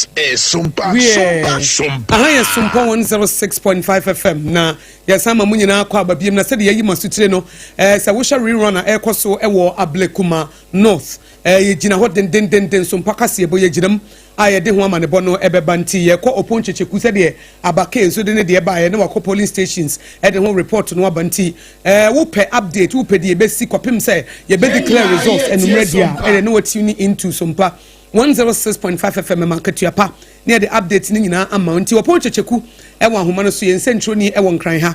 This is Sompa. I am Sompa 106.5 FM. Na yasama munyi na kwa babiem na said yeyi masutire no sa wo share rerunner Akosua ewo Ablekuma North yegina ho den Sompa kase ebo yeginam aye de ho amane bo no ebeba nti ye kɔ oponchecheku said ye abake so de ne de ba ye ne wakɔ polling stations e de ho report no abanti wo pe update wo pe de ebesi kopim say ye be declare results enumere dia e ne what tune into Sompa 106.5 FM Mankatuapa near the updates ni nyina amount wo ponchecheku e wa homa no so ye nsentro ni e wo nkran ha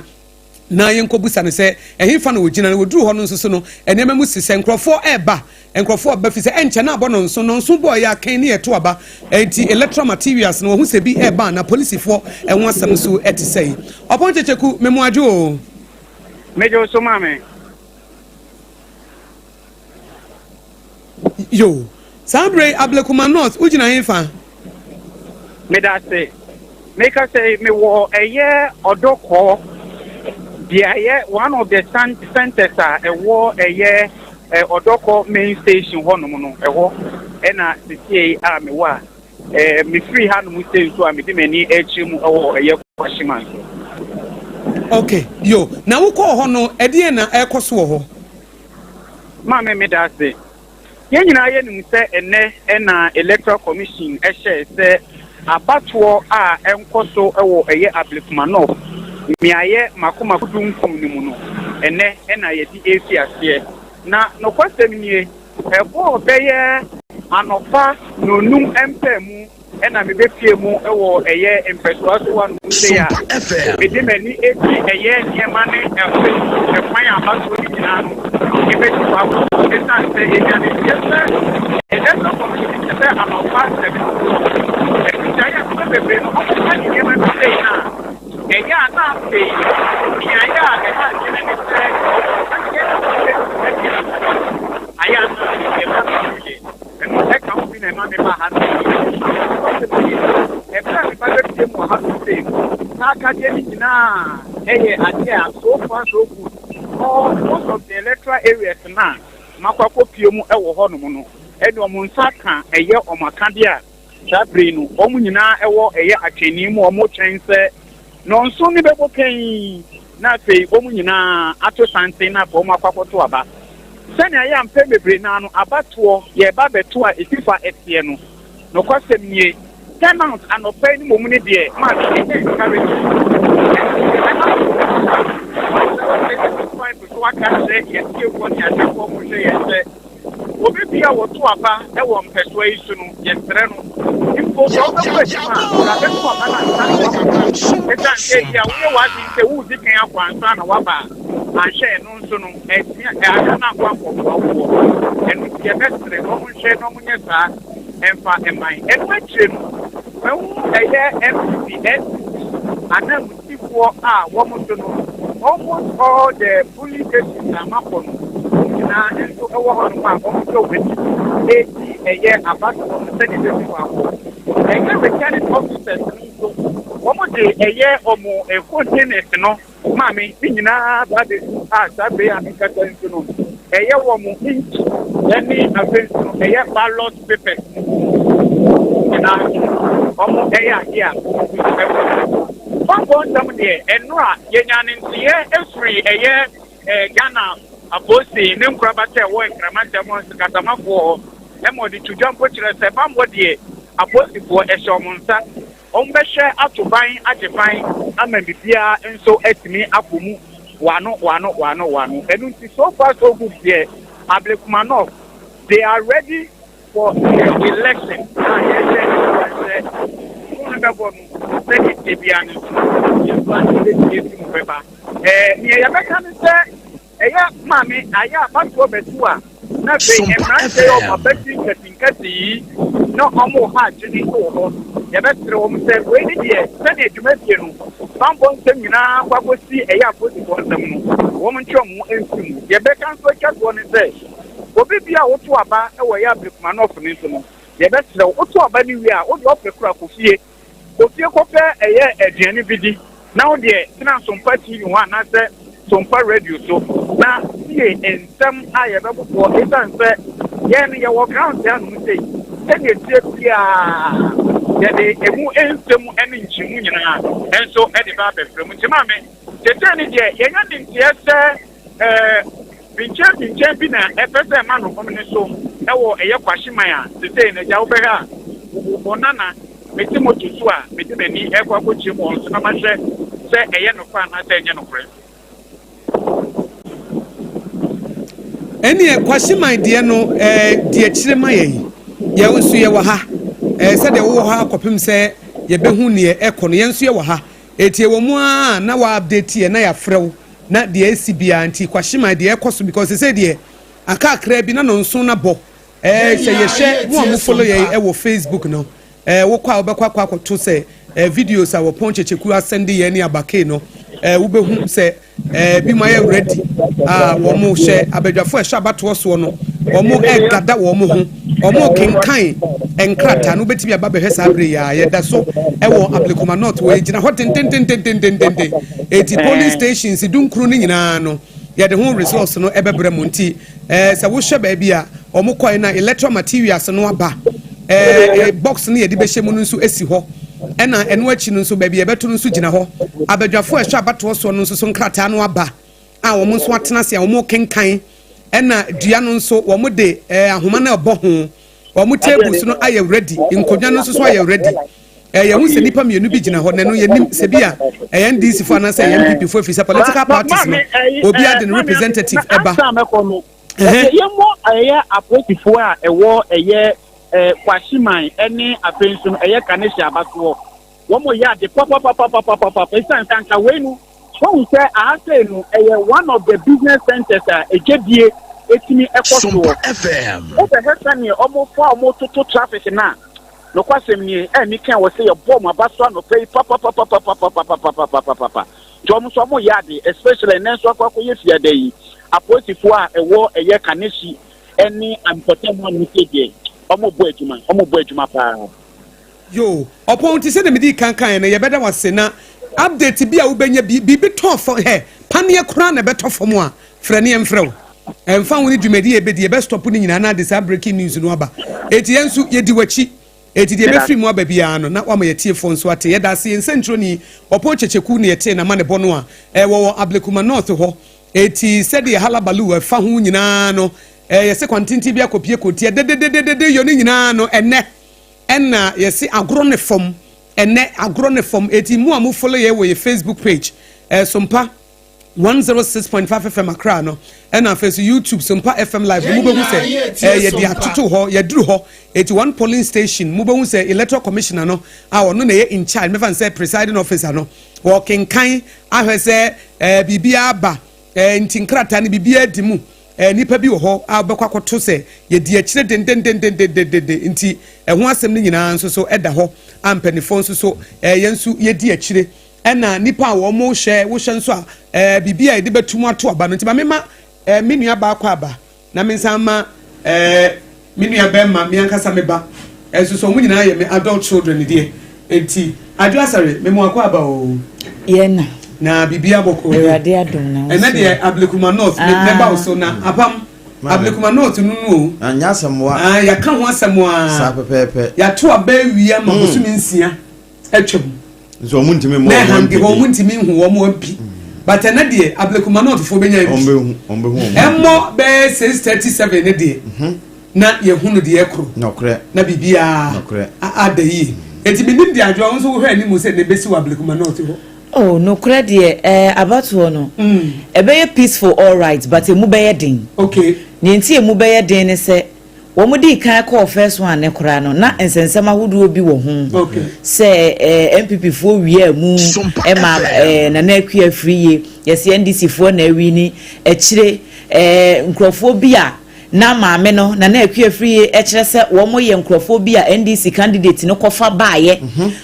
na yenko busa ne se ehimfa no wogina no woduru ho no nso no enema mu sise nkrofo eba nkrofo ba fi se enche na abo no nso boy ya kan ne eto aba enti electoral materials no hu se bi eba na police fo enwo asam so etisei oponchecheku memu adwo mejo so mame yo Sabre Ablekuma North ujina himfa me da say make us say me wo eye odoko dia one of the centers a wo eye odoko main station ho no no eho na city a me wa me free ha no mu stay so a me de mani echimu ewo eye kwashiman. Okay yo na wo ko ho no ede na ekoso ho ma me da say yenyina ye nim se ene na electoral commission ehye se abatoɔ a enkoso ewo eye Ablekuma North miaye makoma kudum kom ni mu no ene na ye di efi ase na no kwasem nie ebo beye anofa no num empemu na me be fie mu ewo eye empesuaso wan se ya me de mani eti eye niema ne kwan abato ni na no e be ti wa esa se ye ya ne ese no community se anofa se e ya ko be no ko ni niema ne se na enya na se ya e ha ni ne se aya na e ba ni eno e ka obi na ma me ba ha e pra mi ba de mo ha se na ka je ni na eye ate a so far so good all most of the electoral areas na makwakọ pie mu e wo ho no no e de omo nsa ka eye omaka dia sabre no omu nyina e wo eye atwani mu omo twense no nso ni bebo kan na fe omu nyina ato sante na bo makwakọ to aba sani aya mpe bebre na no abatoɔ ye ba beto a esifa etie no no kwasem nie tenant anopa ni momu ne de ma de encourage obi bia woto aba e wo mpeso yi so no ye sere no info so ko na be ko aba na e ya wo wa di se wo di kan akwa nsa na waba anhye no nso no etia aka na akwa akwa enu ye besere no mo hye no mo nyesa emfa emai enu akire no wo eye MPS anam tifo a wo mo so no almost all the bully cases are mapped na enso ewo ho no ma wo so we eye about the citizen for eye returning officers so wo mo de eye omo e containers no ma me nyina ba de sabe amika tanso no eye wo mo inch any offense no eye ballot papers na omo eye here Bambo ndam de enura yenyane ntie efri eye Ghana abosi ne nkraba te wo nkrama demo katamafo emodi tujampo kire se bambo de abosi fo ehyomonsa ombehwe atoban ageban amabibia enso etimi akomu wano enu nti so far so good there Ablekuma North they are ready for the election ya beka ni se eya mami aya bato betua na fe emrante o mabeti ketinkati no omo ha jini ko ho ya betre o mse we ni die se na edumafie no bambo nsem nyina kwagosi eya aposi ko nsem no wo mntwe mo ensim ya beka nso kyako ni se obi bia woto aba e wo ya Ablekuma North ni nso no ya betre woto aba ni wi a wo de ofekura kofie ofie kope eye aduane bidi na wo de tina Sompa TV one na se Sompa radio so na ye ensem aye bebo esan se ye ne ye wo ground ya no say se ne tie bia yɛde emu nsɛm ɛne nkyɛmu nyinaa ɛnso ɛde ba abɛfra mu nti maame tete ne deɛ yɛnya ne nteɛ sɛ binkyɛn bi na ɛpɛ sɛ ɛma no fam ne so ɛwɔ ɛyɛ kwahyeman a tete ne gya wobɛhwɛ a ɔnana mete moto so a mede m'ani ɛkɔ akɔkyie mu ɔnso na mahwɛ sɛ ɛyɛ nokora anaasɛ ɛnyɛ nokorɛ ɛne kwahyeman deɛ no deɛ kyerɛ ma yɛn yɛwo nso yɛwɔ ha sɛdeɛ wowɔ ha akɔpem sɛ yɛbɛhu neɛ ɛkɔ no yɛn nso yɛwɔ ha ɛtie wɔ mu a na wɔupdate yɛ na yɛafrɛ wo na deɛ ɛsi biara nti kwahyeman deɛ ɛkɔ so because sɛ deɛ akakra bi na no nso na bɔ sɛ yɛhyɛ mo a mo follow yɛn ɛwɔ Facebook no wokɔ a wobɛkɔ akɔto sɛ videos a wɔpɔn kyekyeku asɛnde yɛn ne abake no wobɛhu sɛ bi ma yɛ ready wɔn mo hyɛ abadwafo ɛhyɛ abatoɔ soɔ no wɔn mo ɛgada wɔn mo ho wɔn mo kenkan nkrataa no wobɛtumi aba bɛhwɛ saa abere yɛ a yɛda so ɛwɔ Ablekuma North wɔ gyina hɔ tentententententente eti polling stations dunkuru no nyinaa no yɛde ho resource no ɛbɛbrɛ mu nti sɛ wohyɛ baabi a wɔn kɔɛ na electoral materials no aba box no yɛde bɛhyɛ mu no nso esi hɔ ɛna ɛno akyi no nso baabi yɛbɛto no nso gyina hɔ abadwafo ɛhyɛ abatoɔ soɔ no nso so nkrataa no aba a wɔn nso atena se a wɔn kenkan ɛna dua no nso wɔn de ahoma no ɛbɔ ho wɔn tables no ayɛ ready nkonnwa no nso so ayɛ ready yɛhu sɛ nipa mmienu bi gyina hɔ na no yɛnim sɛ bi a NDC fo anasɛ NPP fo efisɛ political parties no obi ade no representative ɛba yɛmmɔ ɛyɛ apolitifoɔ a ɛwɔ ɛyɛ kwahyeman ɛne afenso no ɛyɛ kanehye abatoɔ wɔn mo yɛ ade papapapapapapa ɛsan sanka wei no wɔn sɛ ahasɛ no ɛyɛ one of the business centers a ɛgyebie etimi ɛkɔ soɔ ɔbɛhɛ sɛnea ɔmo fa ɔmo toto traffic na nokwasɛm nie ɛmi kan wɔ sɛ yɛbɔ ɔmo aba so anɔpɛ yi papapapapapapapapapa nti ɔmo nso ɔmo yɛ ade especially ɛnɛ nso akɔ akɔyɛ fiada yi apolitifoɔ a ɛwɔ ɛyɛ kanehye ɛne ampɔtɛmu a mo sɛ deɛ ɔmo bɔ adwuma paa yo ɔpɔn ti sɛ na medi kankan na yɛbɛda wase na update bi a wobɛnya bibi tɔ fɔ paneɛ kora na bɛtɔ fɔ mu a frɛ ne yɛmfrɛ wo ɛmfa wo ne dwumadi yɛbɛdi yɛbɛstop no nyinaa na de saa breaking news no aba eti yɛn nso yɛdi w'akyi eti deɛ bɛfiri mu aba biara no na wama yɛtie fɔ nso ate yɛda ase yɛnsɛntwerɛ ni ɔpɔn kyekyeku ne yɛte na ma ne bɔ no a wɔwɔ Ablekuma North hɔ eti sɛdeɛ halabalu ɛfa ho nyinaa no yɛsɛ kwantinti bi akɔpie kɔtie dedededede yɛ no nyinaa no ɛna yɛsɛ agorɔ ne fam agorɔ ne fam eti mu a mo follow yɛ wɔ yɛ Facebook page Sompa 106.5 FM Accra no ɛna afei so YouTube Sompa FM live mo bɛhu sɛ yɛde atoto hɔ yɛduru hɔ eti one polling station mo bɛhu sɛ electoral commissioner no a ɔno na yɛ in charge mefa sɛ presiding officer no wɔkenkan ahwɛ sɛ biribiara aba nti nkrataa ne biribiara di mu nipa bi wɔ hɔ a bɛkɔ akɔto sɛ yɛdi akyire dendendendendendende nti ɛho asɛm no nyinaa nso so ɛda hɔ ampanifo nso so yɛn nso yɛdi akyire ɛna nipa a wɔn wohyɛ nso a bibi a yɛde bɛtum ato aba no nti ma mema me nua baako aba na me nsa ma me nua bɛma me ankasa me ba ɛso so wɔn nyinaa yɛ me adult children deɛ nti Adwoa Asare me mo akɔ aba o yɛn na bibi aboko Awurade adom na ɛna deɛ Ablekuma North me ba so na apam Ablekuma North no anya asɛmwa yɛka ho asɛmwa sa pɛpɛpɛ yɛato aba awia ma bosumi nsia atwam so mu ntimi mo na hange ho mu ntimi hu wo mo ampi but ɛna deɛ Ablekuma North fo benya bi ombehu ɛmmɔ bɛ 637 ne deɛ na yɛhu no deɛ ɛkoro nokre na bibia ada yi eti binim deɛ Adwoa nso wo hwɛ animu sɛ ne besi wa Ablekuma North ho oh no credit abatoɔ no ɛbɛyɛ peaceful all right but emu bɛyɛ den okay ne nti emu bɛyɛ den ne sɛ wɔn di kan kɔ first one ne kora no na nsensɛm ahodoɔ bi wɔ ho okay sɛ MPP fo wie mu ɛma na na akua afiriye yɛsɛ NDC fo na awi ni akyire nkrɔfoɔ bi a na maame no na na akua afiriye ɛkyerɛ sɛ wɔn yɛ nkrɔfoɔ bi a NDC candidate no kɔfa baayɛ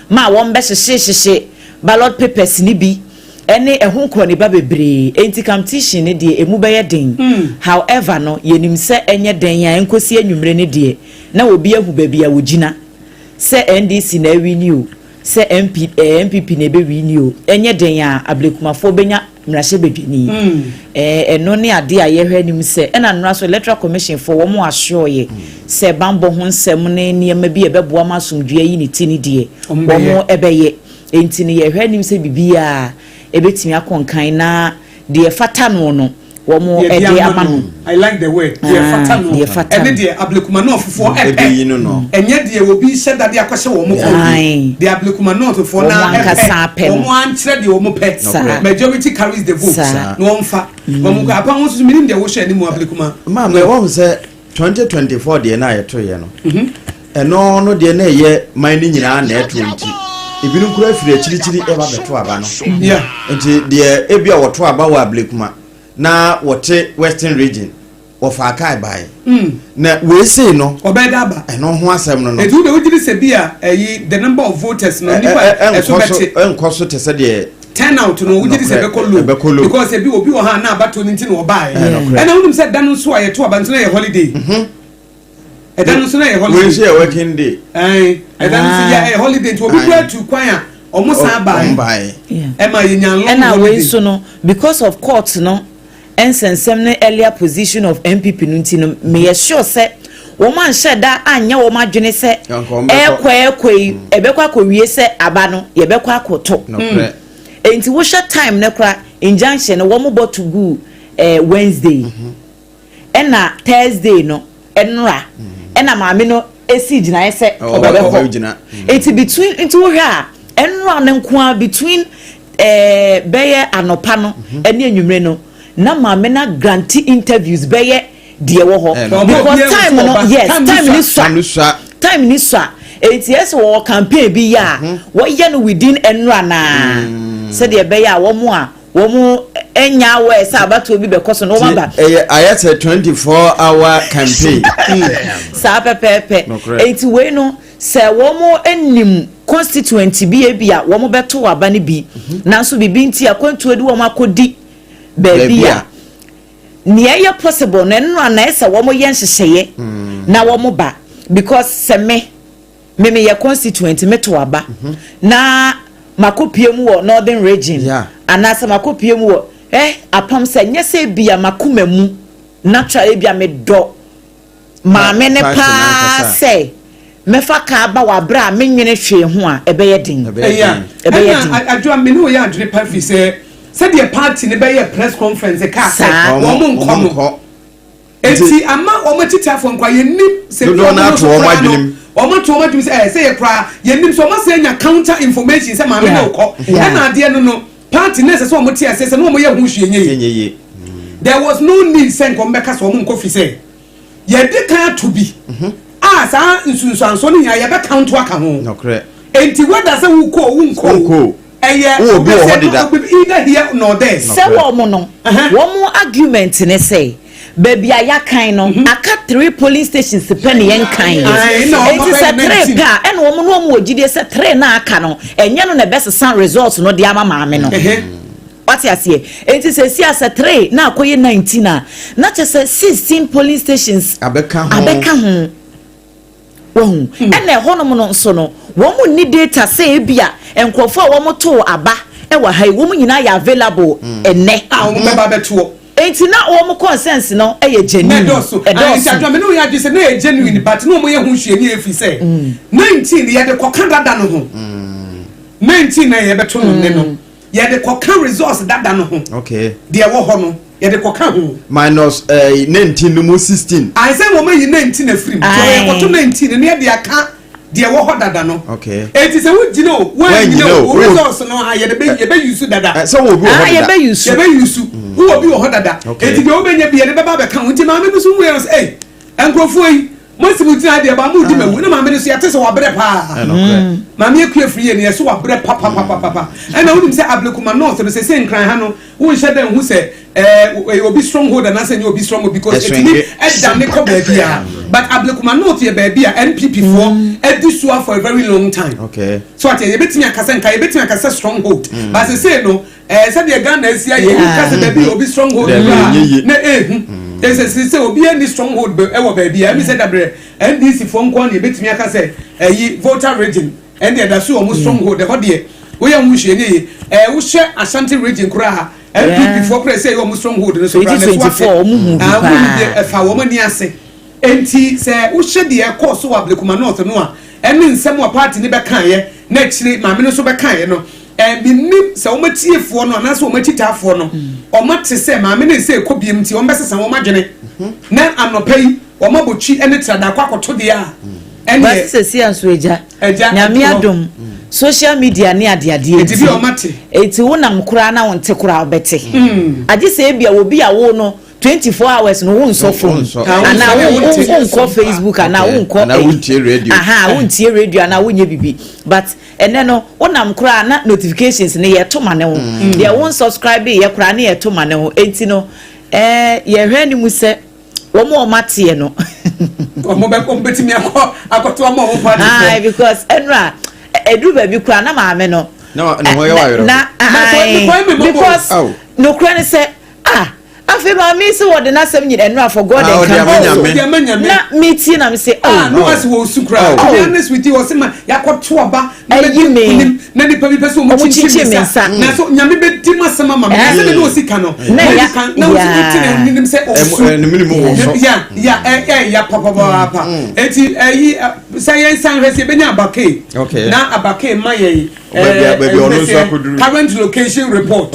ma wɔn bɛhyehyɛ ballot papers ni bi ene ehun kro ne ba bebre enti competition ne de emu bɛyɛ den however no yenim sɛ enye den ya enkosi anwumre ne de na obi ahu ba bia wogina sɛ NDC na wi ni o sɛ MPP na be wi ni o enye den ya Ablekumafo benya mrahye bedwani eno ne ade a ye hwe nim se na nra so electoral commission for wo mo ahyoye se bambo ho nsem ne niam bi ebeboa masomdua yi ne tini die wo mo ebeye enti ne ye hwe nim se bibia ebetimi akonkan na de fata no womo ede amano. I like the word de fata no ene de ablekuma no fofo enye de obi se dade akwese wo mo ko de ablekuma no fofo na womo ankyere de wo mo pe majority carries the vote no wonfa womo ko apa won so minim de wo hwe ni mu ablekuma ma me wo se 2024 de na yeto ye no eno no de na ye man ni nyina na eto nti ebinu kura afiri akirichiri eba beto aba no nti de ebia woto aba wa ablekuma na wote western region ofa kai bai na we say no obeda aba eno ho asem no edu de wogiri se bia the number of voters no nipa enkoso te se de turn out no wogiri se bekolo because ebi obi o ha na abato nti no obai ena wonum se danu so aye to aba nti na ye holiday edanu so na ye holiday we say working day edanu so ya holiday to obi bra tu kwan a omusa bai ema ye nyan long ena we so no because of court no ensensem earlier position of MPP nunti no me sure say wo man sheda anya wo madwene se ekwa ebekwa kowie se aba no ye bekwa akoto enti wo sha time ne kra injunction wo mo botu gu Wednesday ena Thursday no enra ena maame no esi gina ese obebeko enti between into wo hwa enra ne nkoa between beye anopa no ene anwumre no na maame na grant interviews beye de wo ho because time no yes time ni so ets wo campaign bi ya wo ye no within enra na se de beye a wo mo enya wo esa abato bi bekoso no maba ayet 24-hour campaign sa pepepe eti we no se wo mo enim constituent bi a wo mo beto aba ne bi nanso bibi nti akwantu edi wo mo akodi bebia niye possible na nno na ese wo mo yen hyehyeye na wo mo ba because se me ye constituent meto aba na makopie mu wo northern region anase makopie mu wo apam se nyese bia makomamu natural bia me do ma me ne pa se mefa ka ba wa bra menwene hwe ho a ebeye din ebeye din adwa me no ya adwene pa fi se said the party ne be press conference ka say wo mo nkomo enti ama wo mo titafo nkwa ye nim se do na to wo madwenim wo mo to wo madwenim say ye kra ye nim so mo say nya counter information say ma me no ko na ade no party ne say wo mo tie say no mo ye hu hwe nye there was no need say nko mbeka so wo mo nkofi say ye de kan to be sa nsunsuanso ne ya ye be count aka ho no correct enti whether say wo ko wo bi either here nor there say wo mo no wo mo argument ne say baby aya kan no aka 3 polling stations pe ne yen kan it is a 3 ka and wo mo no mo ogide say 3 na aka no enye no na best sound results no de ama maame no what you say it is a 3 na akoye 19 na just 16 polling stations abeka ho won ene hono mo no so no wo mo ni data say bia enkofo wo mo to aba e wa hai wo mo nyina ya available ene wo me ba beto enti na wo mo consent no e ye genuine enti adwa me no ya dise na e genuine but no mo ye hu hwe ni efi say 19 ye de kokanda da no ho 19 na ye beto no ne no ye de kokan resource dada no ho okay de wo ho no ye de kokan ho minus 19 no mo 16 I say wo me 19 na free so ye koto 19 ne ye de aka de wo ho dada no okay it is a wo gino when you know resource no ha ye be use dada so wo bi wo ye be use wo bi wo ho dada it be wo be nya bi ye be ba be kan nti ma me so we say enkrofo yi mo sibuti ade ba mo di mawu na ma me so ya tese wa bre pa ma me akua free ne so wa bre pa na wonim say ablekuma north no say nkran ha no wo hye dan hu say obi stronghold na say obi strong because it ni edda me ko ba bia but ablekuma north ye ba bia NPP for edisua for a very long time okay so at ye betimi akasa nka ye betimi akasa stronghold but say no say the Ghana asia ye kasa ba bia obi stronghold na say obi any stronghold e wo ba bia me say that NDC for nko na ye betimi akasa voter region and the so almost stronghold the hodie we am hwe ne wo hye Ashanti region kura ha MPP for press say you stronghold no so 2024 omu fa wo mani ase enti say wo hye de e course wo Ablekuma North no a ene nsem wa party ne be kan ye na chire maame no so be kan ye no binim se wo matiefo no na so wo matitafo no o mate se maame ne se ekobiem ti wo besesa wo madwene na anopai wo mabotwi ene trada kwakoto de a ene se si anso eja nyame adom social media ne adeade eti bi o mate eti wonam kura na wonte kura obete age se bia wo bia wo no 24 hours no won so phone ana won ko Facebook ana won ko radio won tie radio ana won ye bibi but ene no wonam kura na notifications ne ye to mane ho de won subscribe ye kura ne ye to mane ho enti no ye hwe ni mu se wo mo mate no o mo be ko betimi akoto mo mo party because enra edu baby kura na maame no no ho ye wa na because no kura ne say afi ma mi se wode na sem nyina enra for God and can na meeting na me say no as wo sukra to be honest with you was ma yakoto oba na ni pa bi person mo chichi me na so nyame be di masema ma me se me no sika no na wo sika ni se o ni minimum wo so ya papa enti say yen san resi be nya abake na abake ma ye current location report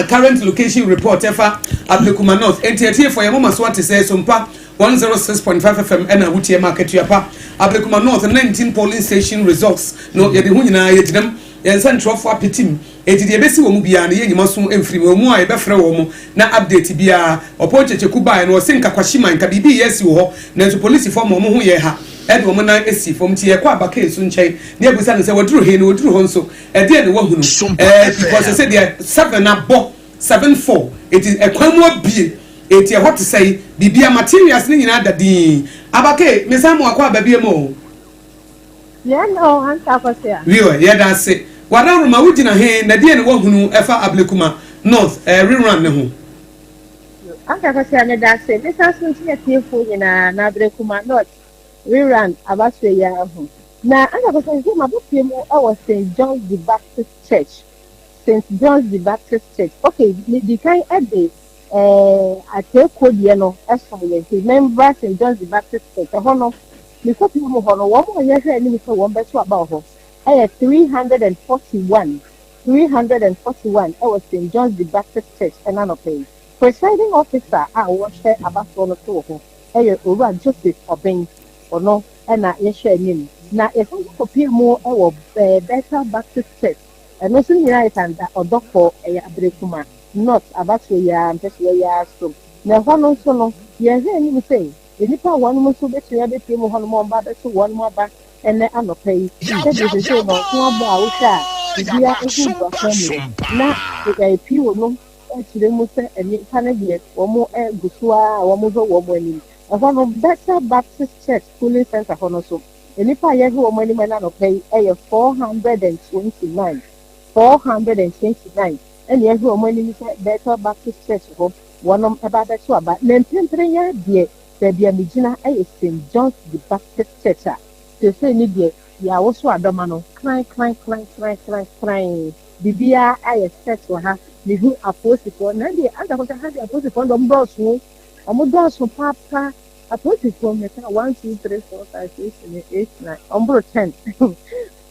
current location report efa Ablekuma North enti for your mama so what say Sompa 106.5 FM and Odehyieba Akosua Ablekuma North 19 polling station results no ye de hu nyina ye dinam ye central for apetim enti de besi wo mu bia na ye nyima so emfiri wo mu a ye befre wo mu na update bia opochechku bai no se nka kwashima nka bibi yesi wo ho na so police for mo ho ye ha ede wo na esi fom ti ye kwa abaka esu nchen na ebusa ne se woduru he na woduru ho nso ede ne wahunu because se de 7 na bo 74 it is ekwamu abie eti e hot say bibia materials ni nyina dadi abake mesamo akwa babie mo no anta kwasia wiwa ye da se wadaru ma wugina he na de ne wahunu efa Ablekuma North rerun ne ho anta kwasia ne da se mesaso ntia tiefo nyina na Ablekuma North rerun abaswe ya ho na anta kwasia se mabopie mu awo St. John's the Baptist Church St. John's the Baptist Church. Okay, the kind of day, at the Kodiano, no, as for the member St. John's the Baptist Church. The honor, because you move on one more year, and you one better about her. I had 341. I was St. John's the Baptist Church, and I'm paying. Presiding officer, I was there about one or two of them. I over Joseph Obeng, or no, and I share him. Now, if I compare more, I will better Baptist Church. And also United and Odoko Ablekuma not about ya and ya so. Now one also no, yes, any say. The Nipa one more so bet you have a more to one more back and then I'm not pay. That is the same of one bar which are now a few no to the Musa and you can get one more Gusua, one more woman. And one of better Baptist Church schooling center for also. The Nipa Yahu money man not pay 429. 429 and yes wo money better Baptist Church ho wonom eba beto aba na mpemprenya de bia migina St. John's the Baptist Church to say ni de ya wo so adoma no cry bibia set wo ha ni hu apostle na de anda ko ha de apostle ndo mboso omodoso papa apostle me 1 2 3 4 5 6 7 8 9 ombro 10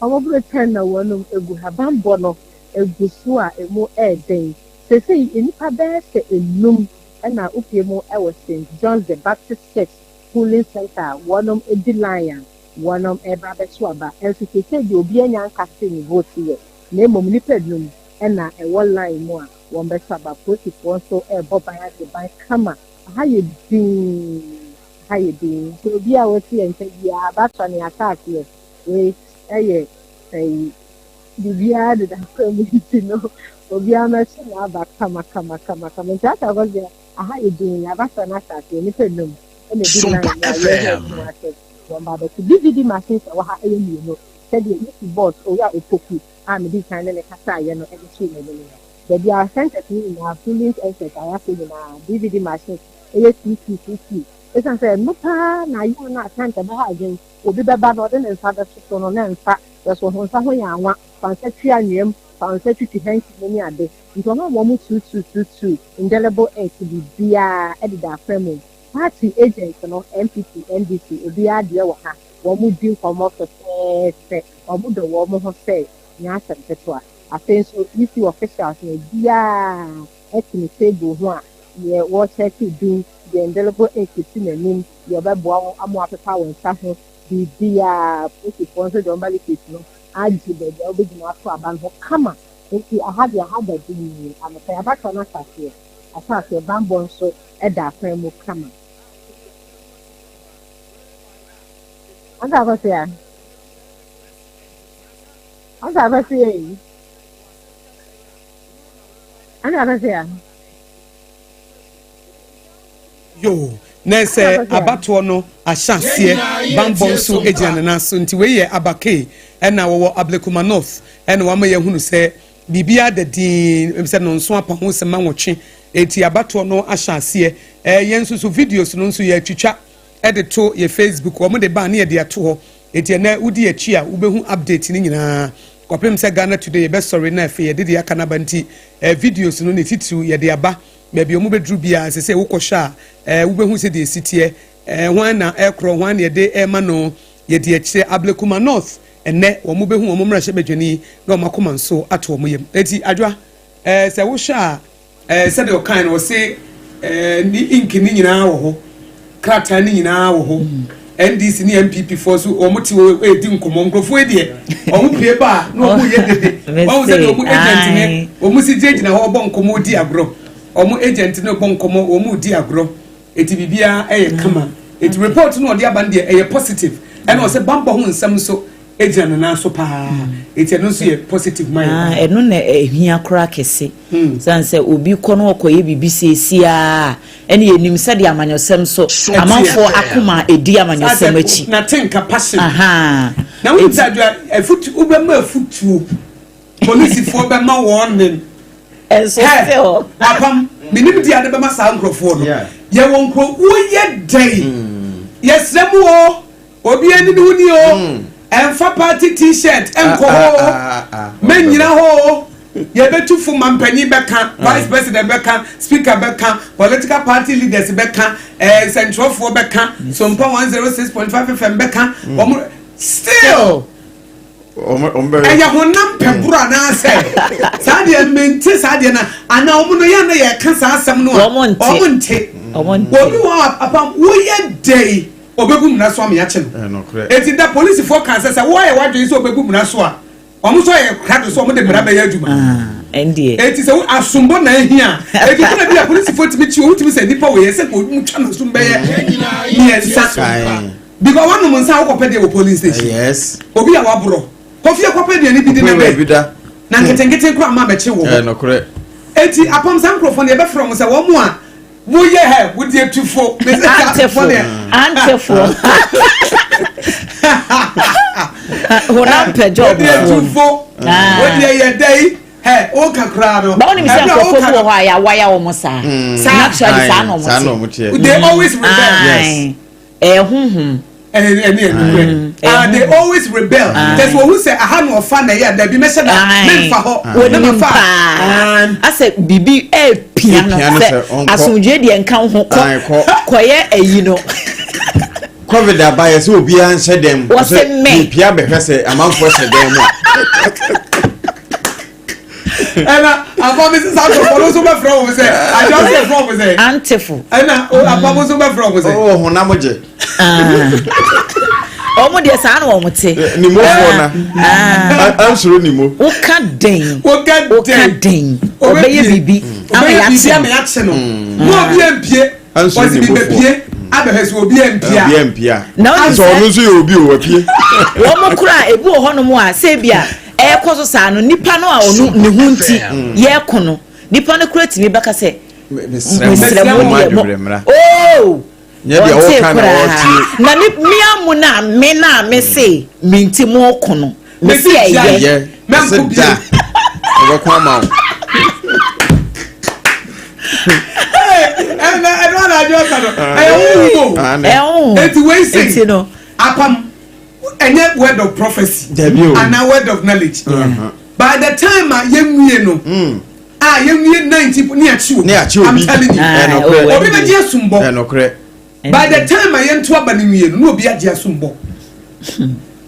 Omo 10 na wonu egu habambo no egusu a emu eden sese enipa be se enum na opie mu e was St. John's the Baptist Church schooling center wonom edilan wonom eba be so aba enso sese de obi anya nkase ni vote ye na emom ni pedum na e won line mu a won be so aba protocol so e bobaya de ban kama ha ye din so obi a woti ente bia abatwa ne attack ye we Bibia the community no Obia na aba kama ntata go there aha edin abasa na start ni pedum e na Sompa FM wamba be DVD machine se wa ha e ni no said the board o ya opoku am di kan ne kasa ye no e chi ne ne the dia center ni na feelings asset aya se na DVD machine e CCTV esan say no pa na you na center ba ha again obi beba no de nsa da so no na nsa so ho nsa ho ya anwa fansa twa nwem found to hands many a day. You don't know one 2 indelible ink to be via editor frame. Party agents, MPP, NDC, Ubia Diawaha, one would do for most of say, or would the woman say, Yas and Petua. I think so if you officials, yeah, actually say, Bourgeois, yeah, what to do, the indelible ink to name, your babu, I'm more power and something, the pretty sponsored on Balicis, no, I did the original for a band of come. If you have your habit, I'm a fair back on us here. I thought your bamboo so at that frame will come. And I was here. And I was here. And I was here. Yo, nese abatoɔ no ahyɛseɛ bambɔ nso egyina ne nan so nti wei yɛ abake ɛna wɔwɔ ablekuma north ɛna wɔn yɛ hunu sɛ bibia da din sɛ no nso apa ho sɛ ma nwɔtwe eti abatoɔ no ahyɛseɛ yɛn nso so videos no nso yɛ twitwa ɛde to yɛ facebook wɔn de ba ne yɛ de ato hɔ eti ɛna wodi akyi a wobɛhu update ne nyinaa kɔpem sɛ Ghana today yɛbɛsɔre na afei yɛde de aka na ba nti videos no ne titiriw yɛde aba maybe omo bedru bia se se wokɔhwa wobɛhu se de esitie hwan na ɛkorɔ hwan na yɛde ɛma no yɛde akyire ablekuma north ɛnɛ omo bɛhu omo mra hye badwani na omo akoma nso ato omo yam eti adwa sɛ wohwa sɛ de okan no se ni ink ni nyinaa wɔ hɔ krata ni nyinaa wɔ hɔ NDC ni MPP for so omo ti edi nkomo nkrofo edie omo pie ba na omo yɛ dede omo se omo agent ne omo si gyina hɔ bɔ nkomo di agro omo agent no bɔ nkomo omo di agro eti bibia ɛyɛ kama eti report no ɔde aba de ɛyɛ positive ɛna ɔsɛ bambɔ ho nsɛm so agent na so pa eti no so yɛ positive mind ɛno na ehia kora kese sanse obi kɔ no ɔkɔyɛ bibi sesia ɛne yenim sɛ de amanyɔsɛm so amanfo akoma edi amanyɔsɛm akyi na tenka passion na wo tsadwa afutu ubɛma afutu police fo bɛma warning ɛso apam minim di ade bɛma saa nkrɔfo no yɛ won kro wo yɛ dai yɛsrɛ mu o obi ani ne wuni o ɛmfa party t-shirt ɛnkɔ ho manyina ho yɛbɛtu fo mampanyi bɛka vice president bɛka speaker bɛka political party leaders bɛka centralfoɔ bɛka Sompa 106.5 FM bɛka still ɛyɛ honam pɛbura na sɛ saa deɛ mente saa deɛ na ana ɔmo no yɛ na yɛka saa asɛm no ɔmo nte obi wɔ apam woyɛ dai obegum na so am ya kye no eti da police for kan sɛ wo yɛ wadwen sɛ obegum na so a ɔmo so yɛ krado so ɔmo de bra bɛ yɛ adwuma ɛndie eti sɛ asombo na ahia eti kuna bi a police for timi chi wo timi sɛ nipa wo yɛ sɛ ko mu twa no so bɛyɛ yes because one mo nsa wo kɔpɛ de wo police station yes obi a wabro kɔfie kɔpɛ de ni bi de na bɛ na nketenkete kura ma bɛkye wo eti apam san krofo ne bɛ from sɛ wo mu a wo ye he wo die tufo antefo hona pejob tufo wo die ye dai he o kakra no ba woni mi se ko wo ho aya waya wo mo sa actually sa no mo they always rebel yes honhom they always rebel that's what we say aha no fa na ya da bi me se na me fa ho na me fa ase bibi piano se asomdwe de nka ho koye ayi no covid abaye se obi an hye dem se pia behwe se amanfo hye dem ena abami se sa to follow so be from we say I just say from we say antefo ena abami so be from we say oh honamje omo de sa na omo te ni mo fo na ansuro ni mo o ka den obeye bibi ama ya che no mo obi empie ansuro ni mo fo abehese obi empia na so no so ye obi o wapie omo kura ebu ohono mo a se bia ekoso sa no nipa no a onu ne hunti ye kono nipa no kura timi beka se mesrem oh nya dia wo kan na ni miamu na me se minti mo kono me se ye memko bia obo kwa ma and I don't know it's way say apam any word of prophecy and a word of knowledge but by the time yemwie no yemwie 90 near chu I'm telling you obi be je asumbo by the time yentu aba ni wie no obi aje asumbo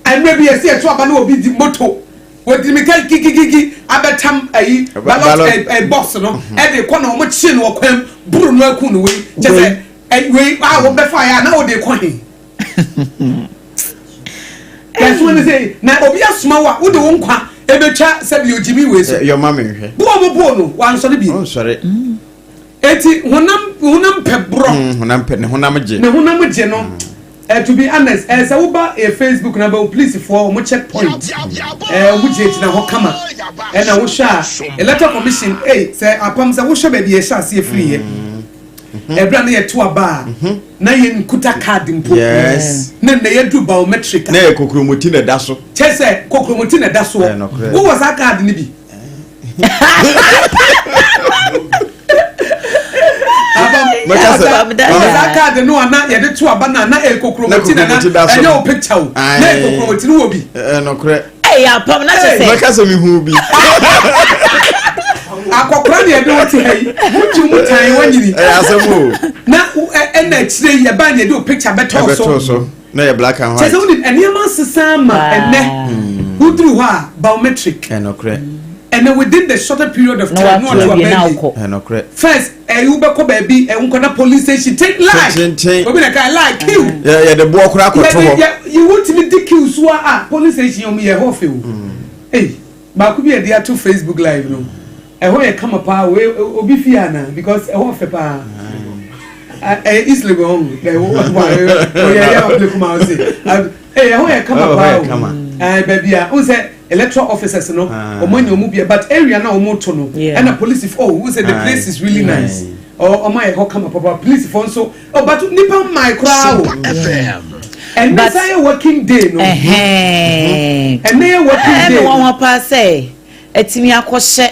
I maybe I see a trouble no obi di moto we di me kiki abetam ayi ballot box no e dey ko na o mo chi no kwam buru no aku no we je say we wo be fire na o dey ko hin that's when they say na obi asuma wa wo de wo nkwa e betwa se bi ojibi we so your mama hwe bo no wan so bi sorry eti honam pe bro honam je no to be honest as a uba a Facebook number please for mo checkpoint wo je tina ho kama na wo sha electoral commission say apam say wo sha ba bi e sha se free ye ebra na ye to aba na ye nkuta card mpo yes na ye do biometric na ye kokromoti na da so chese kokromoti na da so wo was a card ni bi card no ana ye de to aba na e kokromoti na enye o picture o na e kokromoti no obi no kre apam na chese maka mi hu bi akokra ne de woti hai mutu mutai wanyiri asemo na na chire ye ba ne de picture beto so na ye black and white chese woni eniema sesama enne udru ha biometric no kre and then within the shorter period of time no to baby no kre first you be ko baby unko police station take life obi na ka like you yeah the boy kura koto ho you want me to kill so police station you me ho fe hey ba ku bi e dia to Facebook live no e ho ye kama pa we obi fi ana because e ho fe pa isle go on yeah obi kuma say hey e ho ye kama pa baby o say electoral officers no omonye omubia but area na omoto no and the police if who say the place is really nice or my ho come up police for so but nipa my crowd and that's a working day no and they working day one pa say etimi akose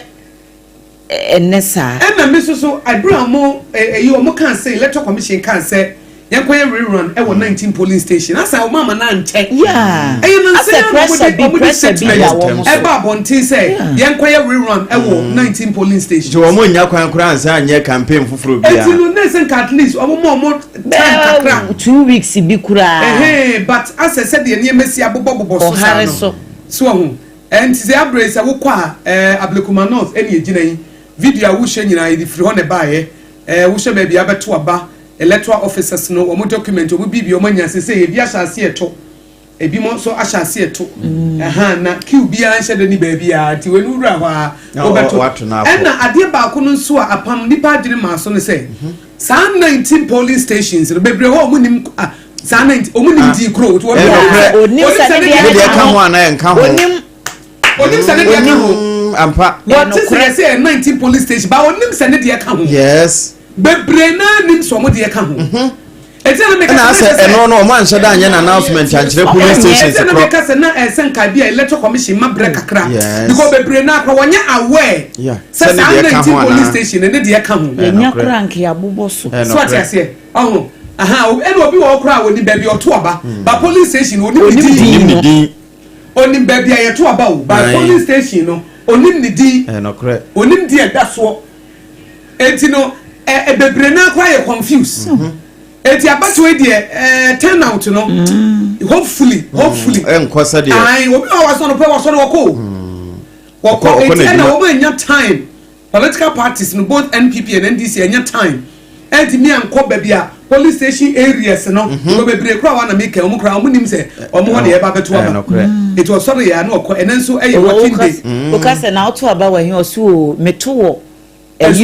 enesa and na me so I mo you mo can say electoral commission can say yankoye rerun e wo 19 polling station asa o mama na nche yeah asa pressure be ya wo e ba bontin say yankoye rerun e wo 19 polling station jo mo nya kwan kura ansa anye campaign fufuro bia eti no nesen at least o mo time kakra 2 weeks bi kura but asa said the niemesi abobobobo so ho and say abrace wo kwa ablekuma north eni egina yi video wo hye nyina yi firi ho ne baaye wo hye ba bia beto aba electoral officers no omo document omo bibi omo nya se ebi ahyase eto ebi mo so ahyase eto na kiu bia nhye de ni ba bia ti wenu wura hwa obeto na ade ba ko no nso a apam nipa adwene ma so no se sa 19 polling stations no bebre ho omo nim sa 90 omo nim di kro to onim sa ne dia ka ho ana en ka ho onim sa ne dia ka ho ampa what say 19 polling station ba onim sa ne dia ka ho yes bebre na nim so mo de ka ho etena me ka na say no o man shada anya na announcement anchire police station se me ka se na senka bia electoral commission ma bre kakra because bebre na akwa wonya aware se sa 19 police station ne de ka ho nya kra nke abobo so so atiase oho ene obi wo kra woni ba bi oto aba ba police station onim di onim ba bia ye to aba o ba police station no onim ni di onim di e da so enti no bebre na kwa ye confused eti abato e de turn out no hopefully enkosa de ai obi wa so no pe wa so no woko eti na wo anya time political parties no both NPP and NDC anya time enti mi anko ba bia police station areas no go bebre kwa wa na make omo kra omo nim se omo ho de e ba beto aba it was sorry ya na oko enenso e working day because na auto aba wa hin oso meto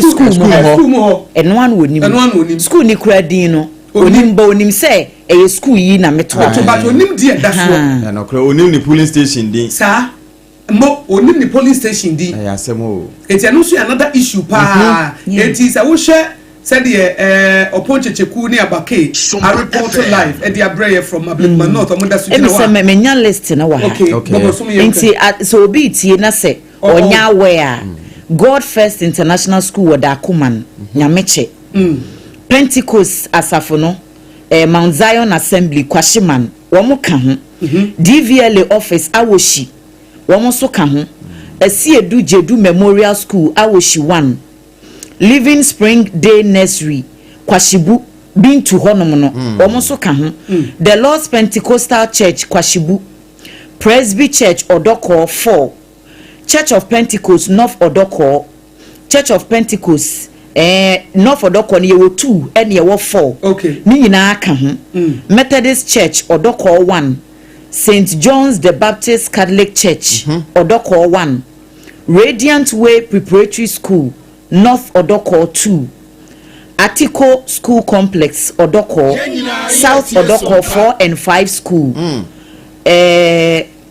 school mo eno an wonim school ni kura din no onim say school yi na meto but onim di da so na kura onim ni polling station din sa mo onim ni polling station din asemo eti anu so another issue pa eti sa wo hwe said the oponchecheku ni abake a report live e dia breye from Ablekuma North omoda so jina wa me menya list na wa okay enti so obi tie na se onya where God First International School wada Kuman Nyameche Pentecost Asafo no Mount Zion Assembly Kwashiman womo ka ho DVLA office awoshi womo so ka ho Esiedu Jedu Memorial School Awoshi 1 Living Spring Day Nursery Kwashibu been to honomono omoso ka ho the Lord's Pentecostal Church Kwashibu Presby Church Odoko 4 Church of Pentecost North Odoko Church of Pentecost North Odoko ni yewo 2 and yewo 4 okay ni nyina aka ho Methodist Church Odoko 1 St. John's the Baptist Catholic Church Odoko 1 Radiant Way Preparatory School North Odoko 2 Atiko School Complex Odoko South Odoko 4 and 5 School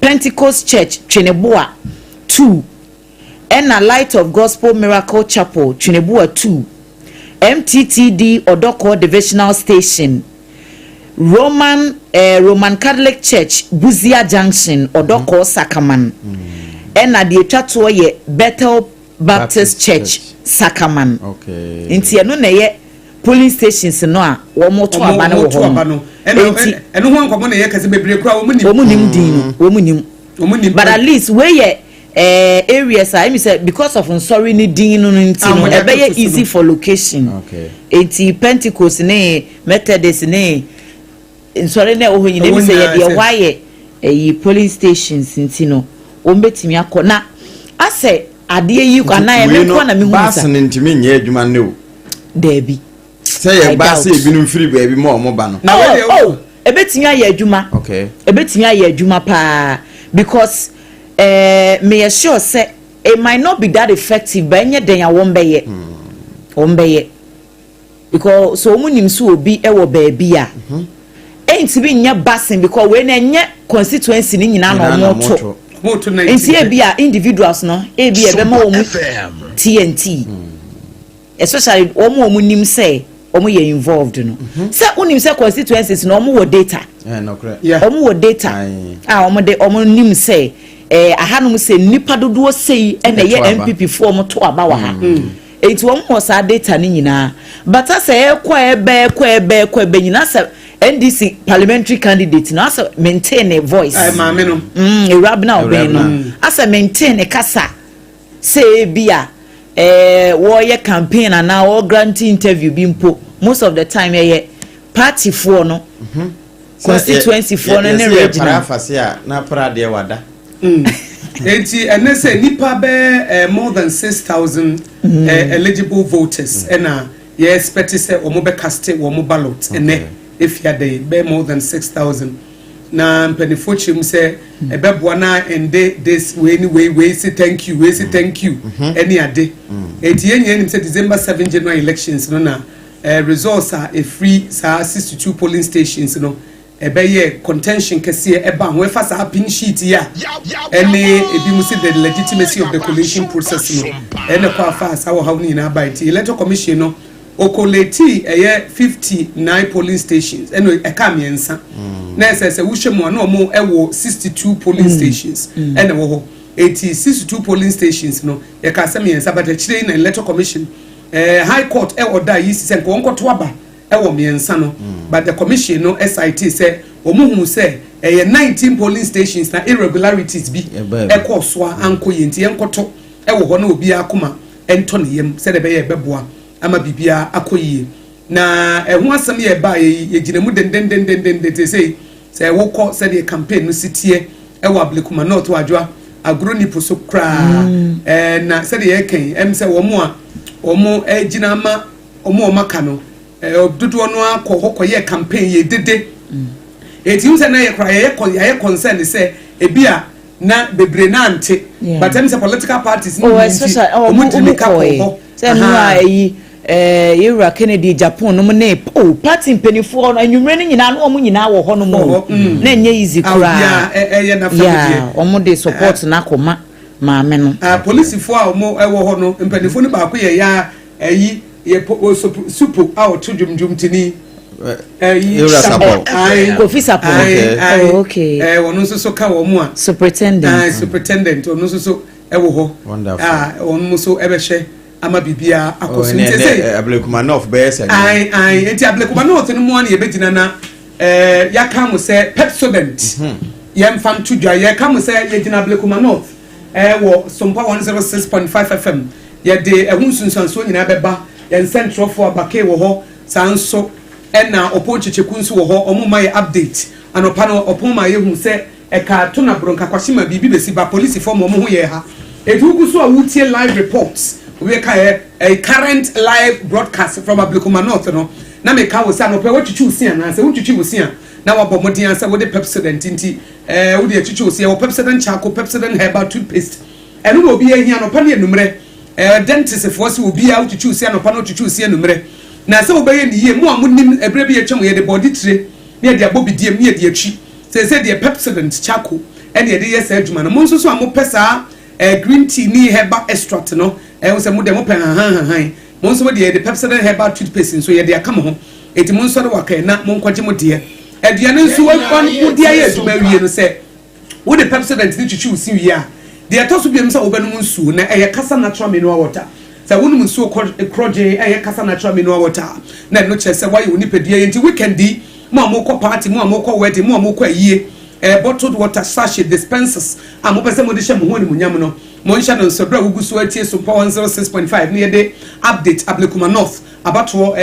Pentecost Church Chinebua 2 and a Light of Gospel Miracle Chapel Chinebua 2 MTTD Odoko Divisional Station Roman Catholic Church Buzia Junction Odoko Sakaman and a the ye Bethel Baptist Church Sakaman okay inti eno na ye polling stations no a wo moto aba na wo ho eno ho nkomo na ye kase bebre kura wo munim but at least where ye areas I mean say because of sorry ni din no nti no e be ye easy for location okay enti Pentecost ne Methodist ne sorry na wo nyine mi say ye de why ye polling stations nti no wo betimi akona ase ade yi kana ye me ko na me hu sa bas ntimi nye adwuma ne o debi say ye bas e binum free ba bi mo ba no na we ebetimi aye adwuma okay ebetimi aye adwuma pa because me sure say it might not be that effective but enye den ya won beye because so munim so obi e wo ba bia enti bi nya basin because we na enye constituency ni nyina na omoto enti e bia individuals no e bia be ma wo mu TNT especially omo nim say omo ye involved no say unim say constituencies no omo wo data no correct omo wo data omo de omo nim say ahanum say nipa dodo sei na ye MPP for omo to aba wa ha enti omo sa data ni nyina but say ekwa nyina say NDC parliamentary candidate no as maintain a voice maame no Rabna obe no as maintain a kasa say bia wo ye campaign and now grant interview bimpo most of the time party for no constituency for no regional parafasia na parade wada enti ene say nipa be more than 6,000 eligible voters and ye expect say omo be cast omo ballot ene if you are be more than 6,000 na mpenifochim say ebeboa na ende this way anyway we say thank you any ade enti yen say December 7 general elections no na results are a free 62 polling stations no ebeye contention kese eba ho fa sa pin sheet ya ene ebi mu say the legitimacy of the coalition process no ene kwa fa sa wo hawo ni na ba enti electoral commission no okoleti 59 polling stations eno ekamiensa na ese wuhwemu na omo ewo 62 polling stations ene wo ho 62 polling stations no e ka samiensa but chire na electoral commission high court order yi se nko nkoto aba ewo miensa no but the commission no SIT say omo hu say 19 polling stations na irregularities bi Akosua anko yenti enkoto ewo ho na obi akoma ento ne yem se de be ye beboa ama bibia akoyie na ehu asem ye ba ye ginemu den say wokọ say the campaign no sitie ewa Ablekuma North Adwoa agroni poso kra na say the eken em say omo gina ma omo maka no dodo no akọ ye campaign ye dede etim say na ye kra ye concern say ebia na bebre na ante but em say political parties no especially say no ayi Yura Kennedy Japan no ne party penifo no anwumre ni nyina no omo nyina wo ho no mo na enye easy kura na family omo de support na koma maame no police fo a omo ewo ho no penifo no ba ko ye ya ayi ye supo a o tudwumdwum tini Yura support Kofi support okay wono so ka wo mo a superintendent wono so ewo ho wono so ebehwe ama bibia Akosua ntese Ablekuma North be say enti Ablekuma North no mo na ye begina na ya ka mo say Pepsodent ye mfam tudwa ye ka mo say ye gina Ablekuma North wo Sompa 106.5 FM ye de ehun sunsanso nyina beba ye centrofo abake wo ho sanso na oponchecheku nso wo ho omuma ye update anopa no opoma ye hu se eka to na bronka kwashima bibi besi ba police form omo ho ye ha edugu so a wutie live reports we ka a current live broadcast from Ablikuma North no na me ka wo se anopa watwitwi usia na se wutwitwi usia na wabɔ modin ansa wo de Pepsodent nti wo de atwitwi usia wo Pepsodent charcoal Pepsodent herbal toothpaste eno no obi ehia no pa ne enumre dentist for se obi a wutwitwi usia no pa no twitwi usia enumre na se wo be ye ni ye mo amunim ebre bi ye twem ye de body tire ne de abobidiem ne de atwi se de Pepsodent charcoal ene de yes adwuma no mo nso so amopesa green tea ni herbal extract no wo se mo de mo pen han mo nso de Pepsodent herbal toothpaste nso ye de akama ho eti mo nso de wakai na mo nkwaje mo de aduane nso won wo de aye adwuma wie no se wo de Pepsodent ni twitwi usi wie a de atoso biem se wo benum nsu na eye kasa natural mineral water se wonum nsu kroje eye kasa natural mineral water na no che se waye onipadua ye nti weekend mo amokọ party mo amokọ wedding mo amokọ ayie bottled water sachet dispensers amopese mo de hye mo ho ni munyam no mo nhya no so bra wuguso atie Sompa 106.5 ne de update Ablikuma North abato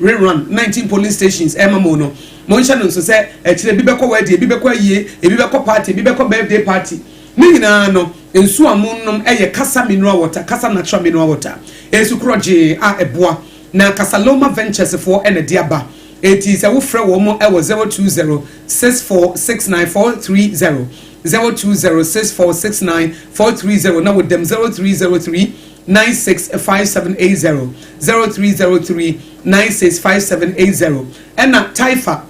rerun 19 police stations emamo no mo nhya no so se ekire bi bekọ wedding bi bekọ ayie bi bekọ party bi bekọ birthday party ni nyina no ensu amunnom kasa mineral water kasa natural mineral water ensu kroje a eboa na Kasaloma Ventures for ene diaba eti se wo frɛ wo mo 02064694430 02064694430 na wo dem 0303965780 0303965780 ena Taifa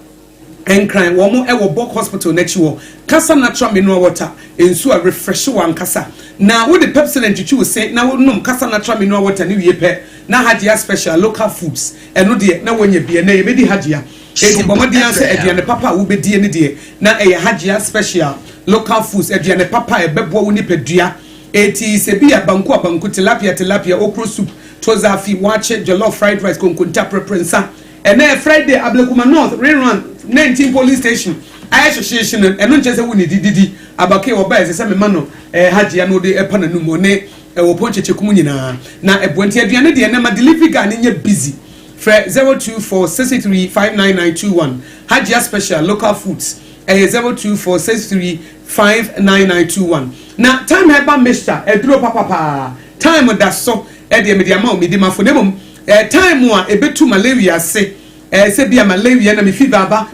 enkran wo mo Bok Hospital na chiwo kasa natural mineral water ensu a refresh wan kasa na wo de Pepsodent twitwi se na wo nom kasa natural mineral water ni wie pe na Hajia special local foods eno de na wonya bia na ye bedi Hajia eti bomodi anse aduane papa wo bedi ene de na Hajia special local foods aduane papa ebebo wo ni pedua eti se bia banku tilapia okro soup tozafi wache jollof fried rice konkonta preferensa ene Friday Ablikuma North rerun 19 police station ayesheshe eno nche se woni dididi abake wo ba se me mano Hajia no de epa nanumo ne wo ponchecheku nyina na ebuanti aduane de na ma delivery guy ne busy fra 0246359921 Hajia special local foods 0246359921 na time heba mixture eduro papa time da so de media ma o medima fo nemom time a ebetu malaria se se bia malaria na me fever aba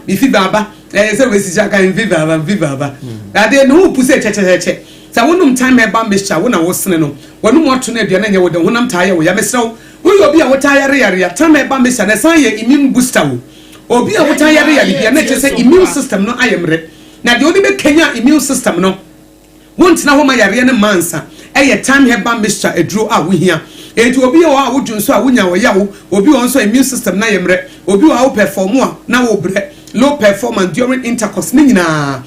se we si jaka in fever aba ade no puse checheche sa wonum time heba mixture wona wo sene no wonum wato na aduane nya wo de honam taaye wo ya mesrew wo obi a wo taaye yare time heba mixture na san ye immune booster wo obi a wo taaye yare bia na che se immune system no ayemre na de odi be kenya immune system no wontina ho ma yare ne mansa time heba mixture eduro a wo hia enti obi a wo dwunso a wonya wo yawo obi won so immune system na yemre obi a wo perform a na wo bre low performance during intercourse ni nyina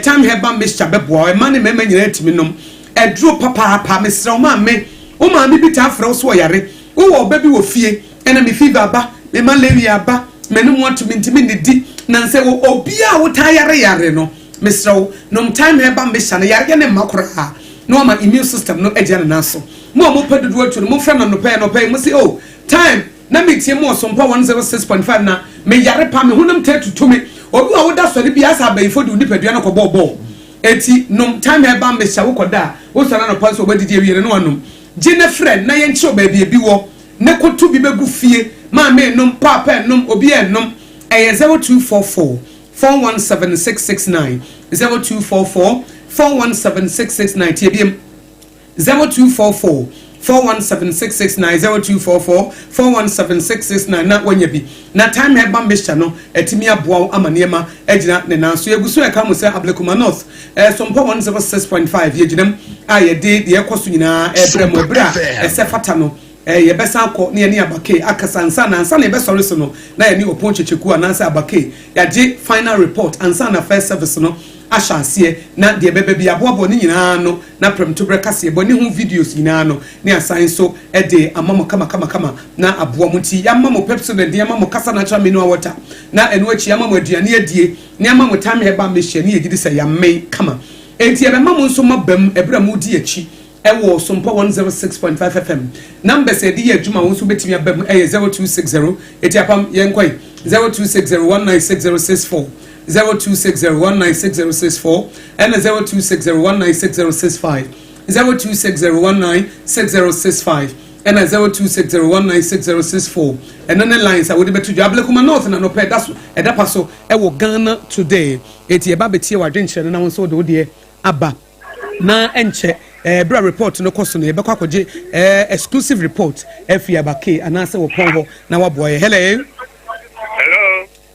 time heba mixture beboa e ma ne mema nyina atimi nom eduro papa mesra ma me o ma me bi ta afra so yare wo wo ba bi wo fie ena me fever ba me malaria ba me no want to mentimi ne di na nse wo obi a wo ta yare no mesra nom time heba mixture na yare ne makora no ma immune system no eja na so mo pedudu atu mo fra na no pay mo say oh time na me tie mo Sompa 106.5 na me yare pa me honam tatu to me obi a wo da so de bia sa bayifo de nipadua na ko bobo eti nom time heba mixture wo koda wo so na no pa so obadidi awiere no anom gine friend na ye nche ba bia bi wo ne kotu bi begu fie ma me nom papa nom obi enom 0244 417669 0244 417669 TBM 0244 417669 0244 417669 na wanyabi na time heba mixture no etimi aboa amanema agina ne nanso eguso e ka mo se Ablikuma North Sompa 106.5 yeginam aye de ekoso nyina ebremo bra esefata no ye besa akọ ne ani abake akasansa na ansa na be sori so no na ye ni oponchecheku anansa abake ya je final report ansa na first service no ashansie na de bebe bia boabo ni nyina no na premto brekase bo ni hu videos nyina no ne asan so de amamo kama na aboa muti ya amamo Pepsodent ya amamo kasa natural mineral water na enu achi amamo aduane adie ne amamo time heba mehye ne yegidi se ya mei kama enti e be ma mo nso mabam ebra mu di achi ewo Sompa 106.5 FM numbers e di ye adwuma wo nso betimi abam 0260 eti apam yenkoi 0260196064 0260196064 and 0260196065 0260196065 and 0260196064 and then the lines I would be to Ablekuma North and no pay that's e da paso ewo Ghana today eti e ba betie wadwenche na won so do de aba na enche bra report no koso no e be kwa kwaje exclusive report Odehyieba ke anase wo pon ho na waboye hello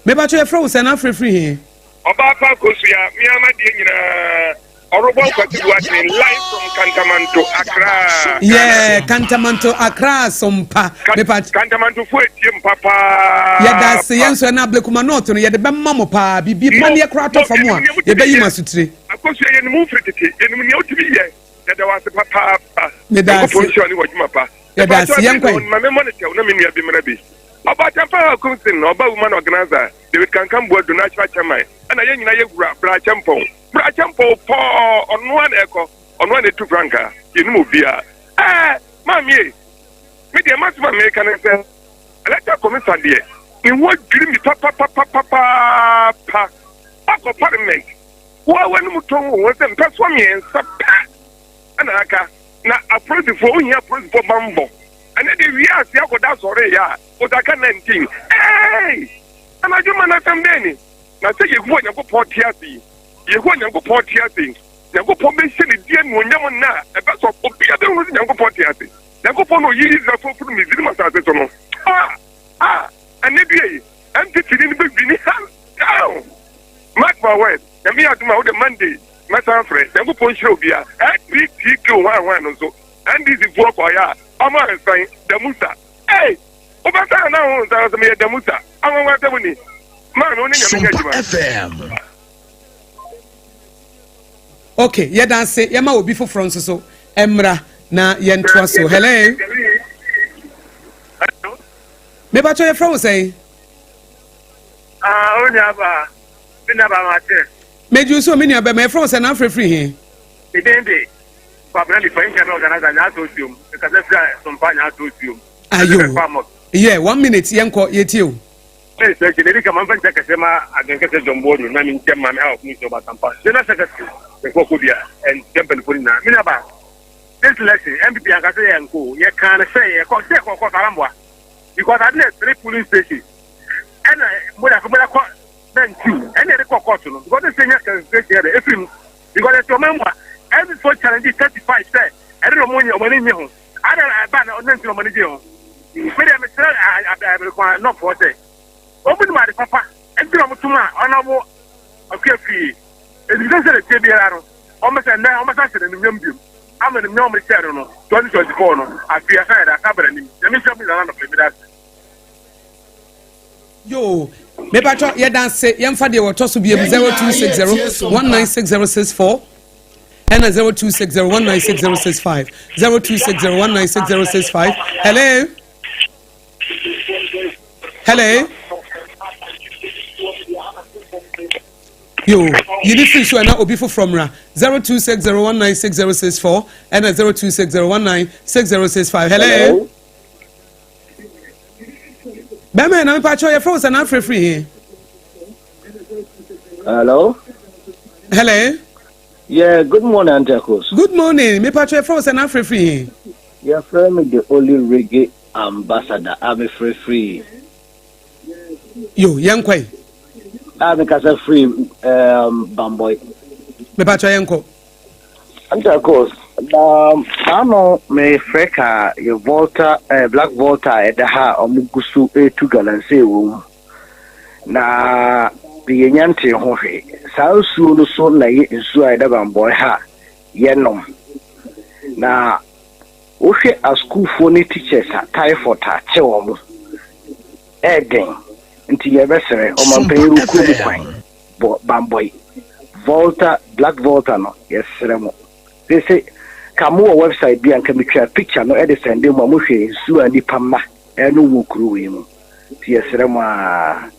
me ba cho e fro se na free here Oba pa Akosua mi amadi nyina Orobo kwati watching live from Kantamanto Accra. Yeah, Kantamanto Accra Sompa. Kantamanto fu etiem papa. Yeah, that's yenso na Ablekuma North no ye de be mamo pa bibi mani e kra to fam a ye be yima sutire. Akosua ye mu fritete ye mu ne otibi ye. Ya da wase papa. Me da ko poncho ni wajuma pa. Ya da yenko. Ma me monitor na me nua bi mra bi. Oba champa kunsin no oba woman organizer. David Kankam board do natural chairman. Ana ye nyina ye gura bra champon. Brachampo po onwa na eko onwa na tu franka inu obia mami me dey masma me kan say electoral commission dey in what dream me papa ako parliament wa wanu muton wo say mpeso me ensa ana aka na approach for ohia approach for bambo ana dey wi asia akoda sore ya odaka 19 ana juma na tambeni na say ye gbo nyago tiasi Yehu nyango tiasi nyango be sheni die no nyam na e be so obia de hu nyango tiasi nyango no yi Israel for miziri masase so no anebie entity ni be bini down mark my word na me aduma the Monday meta frɛ nyango shiro obia TK one no so and this is work oya ama nsan the musa obata na hu nsan so me the musa anwa tabuni man no nyam nyajima FM. Okay, yeah, dance. Yeah, ma obi for France so. Emra na yentoa so. Hello. Me ba cho ye from say. Odehyieba. Odehyieba mate. Me ju so me nia be me from say na free here. Idende. Papa na for internal organizer nya to tium. Because that Sompa nya to tium. Ayo. Yeah, 1 minute yenko yetio. Yes, I can make a man check a sema against the Jombodo, I mean, my help me to Batampa. Then I said, the Kokudia and Temple Purina. Minaba. This lesson, MPP and Kase and Co. You can't say a concept of Arambwa. Because I had 3 police stations. And I would have then 2. And then the Cocoton. Because the senior can say here, if you because your member, every 4 challenges 35 said, I don't know money in you. I don't have a ban on money. I require not for say. Open my papa, and do Mutuma, honorable, okay, free. It is just a TBR, almost and now, almost answered in the Yumbium. I'm in the normal channel, 2024. I feel I cover him. Let me show me the land of the Yo, me pacho, yeah, dance, young Fadi or Tosu be 0260 196064 and 0260 196065 0260 196065. Hello. Hello. Yo, you need free show now obi for from ra 0260196064 and 0260196065. Hello. Bema na me pacho your phone na free here. Hello. Hello. Yeah, good morning, Antakos. Good morning. Me pacho your phone na free here. Your friend the only reggae ambassador. I'm free. Yo, young kwai. I'm a free bamboy. Me pacho yanko. Antakos. I know me freka your Volta Black Volta at the ha omugusu to galanse room. Na the yante hohe. Sao su so na ye nsu aida bamboy ha yenom. Na wohwe a school for ni teachers typhoid ta che wo mu. Eden nti ye besere o man peru ku kwan bamboy Volta Black Volta no yesere mo. They say come website bi anka metwa picture no e de send dem mo hwe nsu ani pamma e no wo kuru we mu. Ti yesere mo a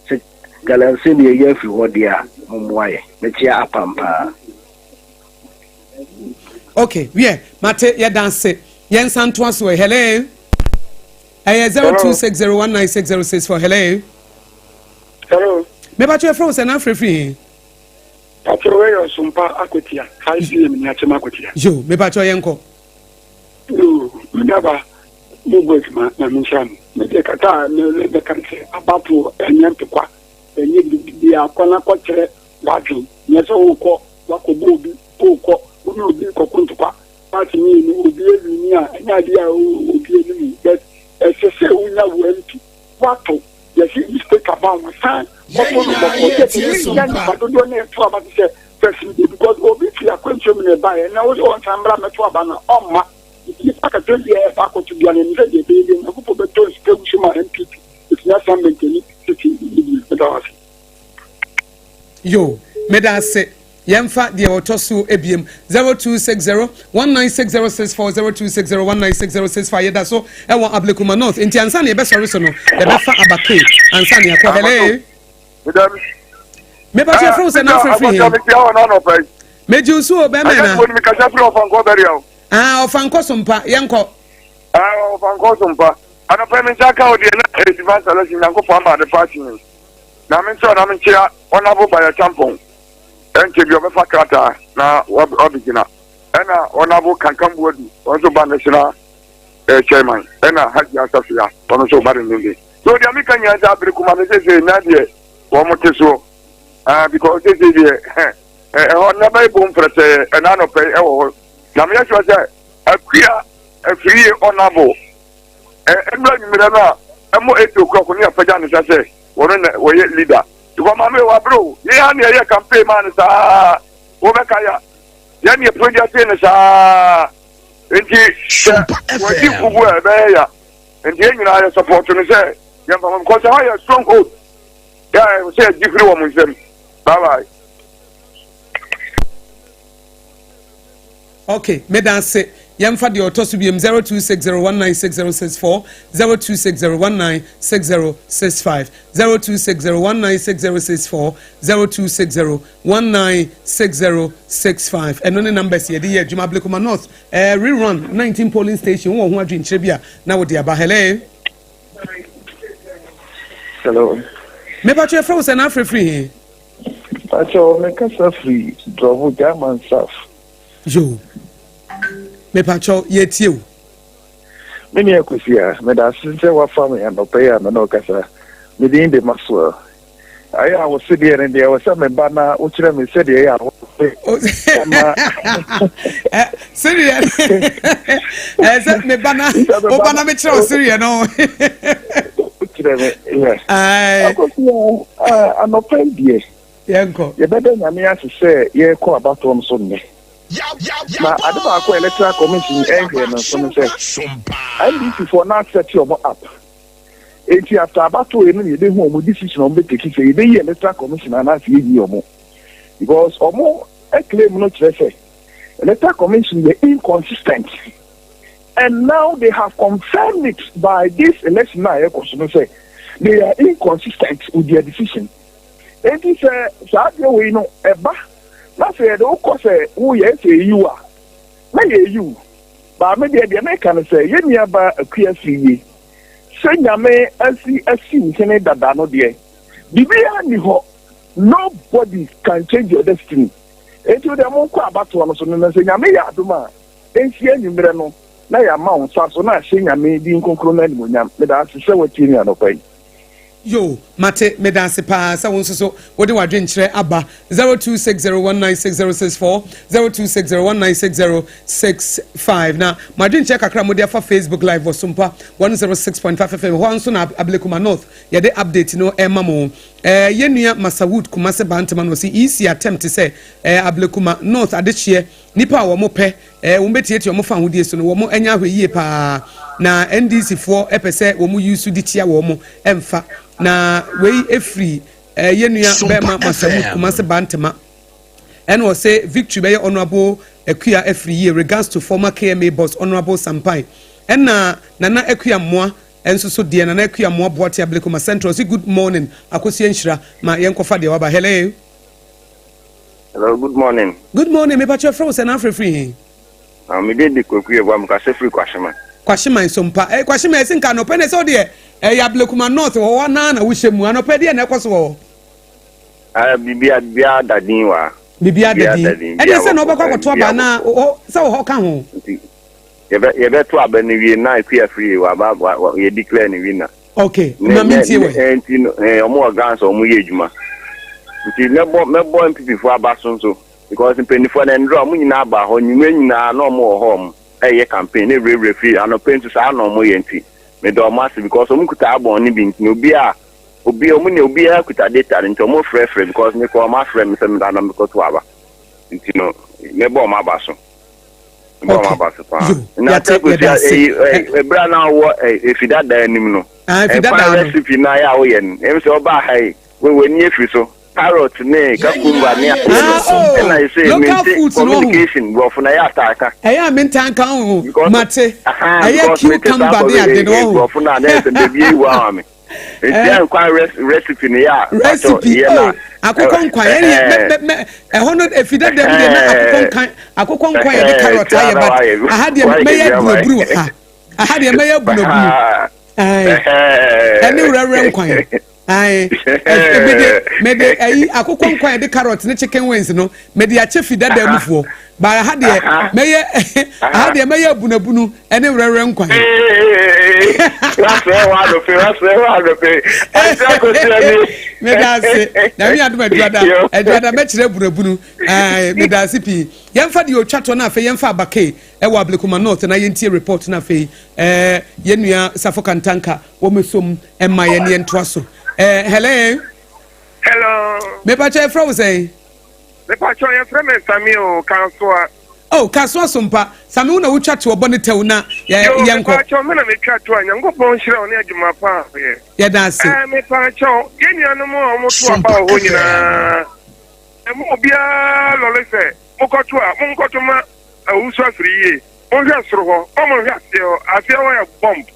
galanse ni ye afi ho dia mo moaye me tia apampa. Okay, yeah, Mate, ya dance. Yen Santos, hello. 0260196064. Hello. Hello. Me ba your friends and free. Patroyo Sompa Akwetia. Hi, see me at Makotia. Jo, me ba your yanko. No, never. No work, my mission. Me take a time, no, the country about to and Yampua. And you be a corner quarter, watching. Yes, oh, Wako Booby, Poko, who will be Kokuntua. Party me, who will be near an idea who be me. But as I say, we now went to Wato. Yes, he speak about my son. Because obviously I couldn't show me a buy, and I was on Tambra Metuabana, Oma. If I could 20 years back to be an immediate baby, and I hope the toy still show my MP. It's not something to $50. Yo, Medase. Yemfa the Otosu ABM 0260-196064 0260-196065. Yeda so ewa Ablekuma North. Inti ansani ebe sorry so no. Ebefa abake ansani akwa hele. Me ba che fro se na free. Me jusu obe me na. Ofanko sompa yenko. Ofanko sompa. Ana pe me chaka odi na advance selection na ko fama the party. Na me so na me chia honorable by a champion. Enke bi obefa krata na obigina ena onabo kankambuadu onso ba national chairman ena haji asafia onso ba ndende so dia mika nya za Abrekuma me say na de wo moteso because they say on na ba bom frete ena no pe e wo na me sure say akua afiri onabo emra nyimira no emo 8 o'clock ni afaja ne say wo ye leader. Because mama wa bro, ya ni ya campaign man sa o be kaya. Ya ni project ni sa enti wo di kubu e be ya. Enti nyina ya support ni say ya mama ko say how strong hold. Ya say different wo mun sem. Bye bye. Okay, me dance Yemfa the Otosu BM 0260196064 0260196065 0260196064 0260196065 and only numbers here the Juma Ablekuma North rerun 19 polling station wo ho adwin chebia na Odehyieba. Hello. Me ba che friends na free Acho me kasa free drovo German staff. Yo me pacho yetiu Me ni akusia me da sinse wa family and pay am no kasa me din de maswa aya wo se de ne wo se me bana o kire me se de ya wo Syria se me bana o bana me kire o Syria no kire me ai anope die yenko ye bebe nyame asese ye ko abato no so ne na adaba ko electoral commission ehwe no so say IDC for now set your up enti after abato enu ye dey hu omo decision on be take say dey electoral commission na say yi omo because omo e claim no say electoral commission were inconsistent and now they have confirmed it by this election now say they are inconsistent with their decision enti say say we no eba na say the cause who yes you are na you ba me dey na kan say ye nia ba akua fiye say nyame asi nkene dada no dey bibia ni ho nobody can change your destiny etu dem ko abato no so no say nyame ya adoma ensi anyimre no na ya ma on so na hye nyame di nkonkro na ni monyam me da se wati ni anopai. Yo, Mate, Medanse pa, sa won so wode wadwen kire aba 0260196064 0260196065 na madwen kire kakra mode afa Facebook live was Sompa 106.5 FM ho anso na Ablekuma North ye de update no emamo yenua Masawood Kumase Bantama no si easy attempt say Ablekuma North adechie nipa wo mo pe wo betietie wo fa hodie so no wo mo anya hweyie pa na NDC for epese wo mo use di tia wo mo emfa na wei efri yenua bema Masawood Kumase Bantama and was say victory by honorable Akua every year regards to former KMA boss honorable Sampai and nana Akua moa enso so de nana Akua moa boate Ablekuma Central. Say good morning Akosua nhyira ma yenkofa de waba. Hello Hello, good morning. Good morning, me pacho from San Africa. Me did the cookie of one because free Kwashima. Kwashima in Sompa. Kwashima is in Kano Penny so dear. Yablekuma North or one nana wish him one opedi and Akosua. Bibia Dadinwa. Bibia Dadin. And yes, no back to Abana or so how come? You bet to Abani na queer free about what you declare the winner. Okay, no more guns or Muyejuma. Nti mebo MPP for abason so because mpenifor na ndro mu nyina aba ho nyuma nyina na omo home eye campaign e referee anopen to sa na omo yenti me do massive because omo kuta abon ni bi nti obi omo ne obi a kuta data nti omo frefre because me ko ma frem me sem da na me ko to aba nti no mebo ma abason mebo ma abason pa na take e bra na wo e fida da anim no fida da recipe na ya wo ye em se oba hai we ni efri so carrot ne kakumba ne and I say communication go for na ya ataka eya mentanka ho mate eya cucumber ne ade no go for na na be bi wa me e kwa recipe ne ya recipe akokon nkwan e hono efida dem de na akokon nkwan e de carrot aye but aha de meya buruburu aha de meya buruburu ani wurare nkwan Aye, mede ayi akokon nkwan de carrot ne chicken wings no mede ache fida da mufuo ba ha de meye bunabunu ene wrere nkwan medase na mi aduma eduada me kire bunabunu medase pi yemfa de otwato na afa yemfa abake e wa Ablekuma North na yentie report na afa yenua safokantanka wo mesom emma ye ne ntoaso. Hello. Me pacha from say. Me pacha your friend Samuel Akosua. Oh, Akosua Sompa. Samuel na ucha to obonete na yenko. Me pacha me na me twa to anyango pon hire oni adwuma pa ye. Ya dance. Me pacha yenuanu mo to aba ho nyina. Mo bia lo lefe. Mo koto ma awusu afiriye. Mo hwa soro ho. Mo hwa ase o ya bomb.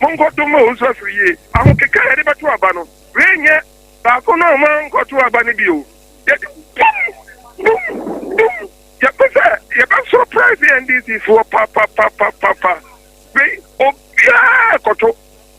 Mo koto ma awusu afiriye. Aho keka ya de batu aba no. Renye ba ko no man ko to abani bio ya pesa ya ba surprise NDC for papa be obia ko to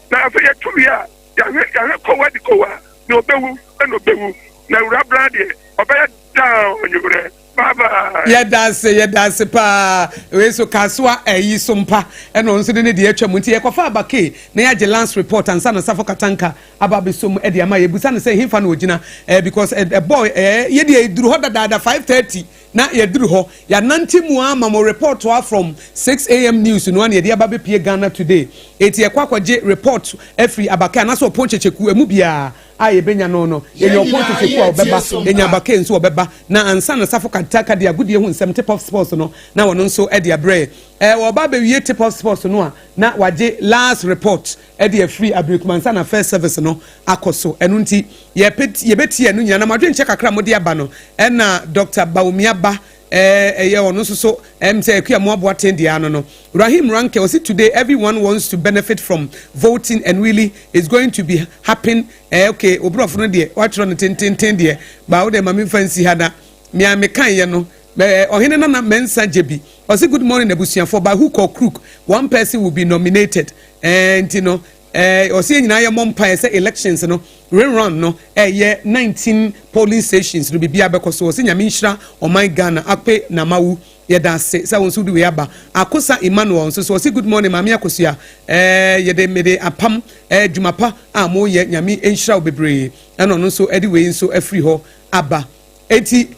na fe ya tuya ya ko wadi ko wa no bewu na ura brade obaya down onyure baba ya dance pa we so Akosua eyi Sompa eno nso de ne de atwa munti ye kwafa abake na ya je lance report ansa na safo katanka ababesom e de ama ye busa ne say himfa na ogina because a boy ye de eduru ho dada 5:30 na ye duru ho ya nanti mu ama mo report wa from 6 a.m. news no na ye de ababe pie Ghana today eti ye kwakwaje report every abake na so ponchecheku emu bia aye benya no ye oponto teku obeba enya abake nso obeba na ansa na safo kataka de agudie hu nsem tip of sports no na wono nso e de abre wo ba be wie tip of sports no a na waje last report e de free Ablekuma nsa na first service no akoso enu nti ye beti enu nyina na madwe nche kakra mo de aba no na Dr. Baumiaba ye ono so say akua mo abo attend ano no Rahim Ranke was it today everyone wants to benefit from voting and really is going to be happen okay obrofo no de watro no ten de ba wo de mami fancy hada me kan ye no ohene na mensa jebi o say good morning abusuafo by hook or crook one person will be nominated and you know o say nyina ye mompa say elections no rerun no ye 19 polling stations no bibia bekoso o say nyame nhira o my Ghana akpe na mawu ye da say wonso du we aba Akosa Emmanuel so say good morning mami Akosua ye de mede apam dwumapa amo ye nyame nhira o bebre eno no so edi we nso afri ho aba eti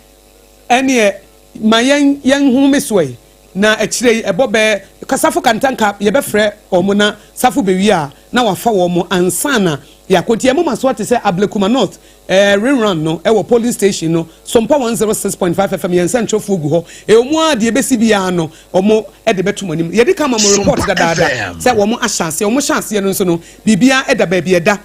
ene mayen hu mesoi na ekire ebobe kasafo kantanka ye befre omo na safo bewi a na wafa wo mo ansana yakotie mo maso ate se Ablekuma North rerun no wo polling station no Sompa 106.5 FM yen santrofo gu ho omo a de besi bia no omo e de betum anim ye de kama mo report dada se wo mo ahyase omo hyase no nso no bibia e da ba bia da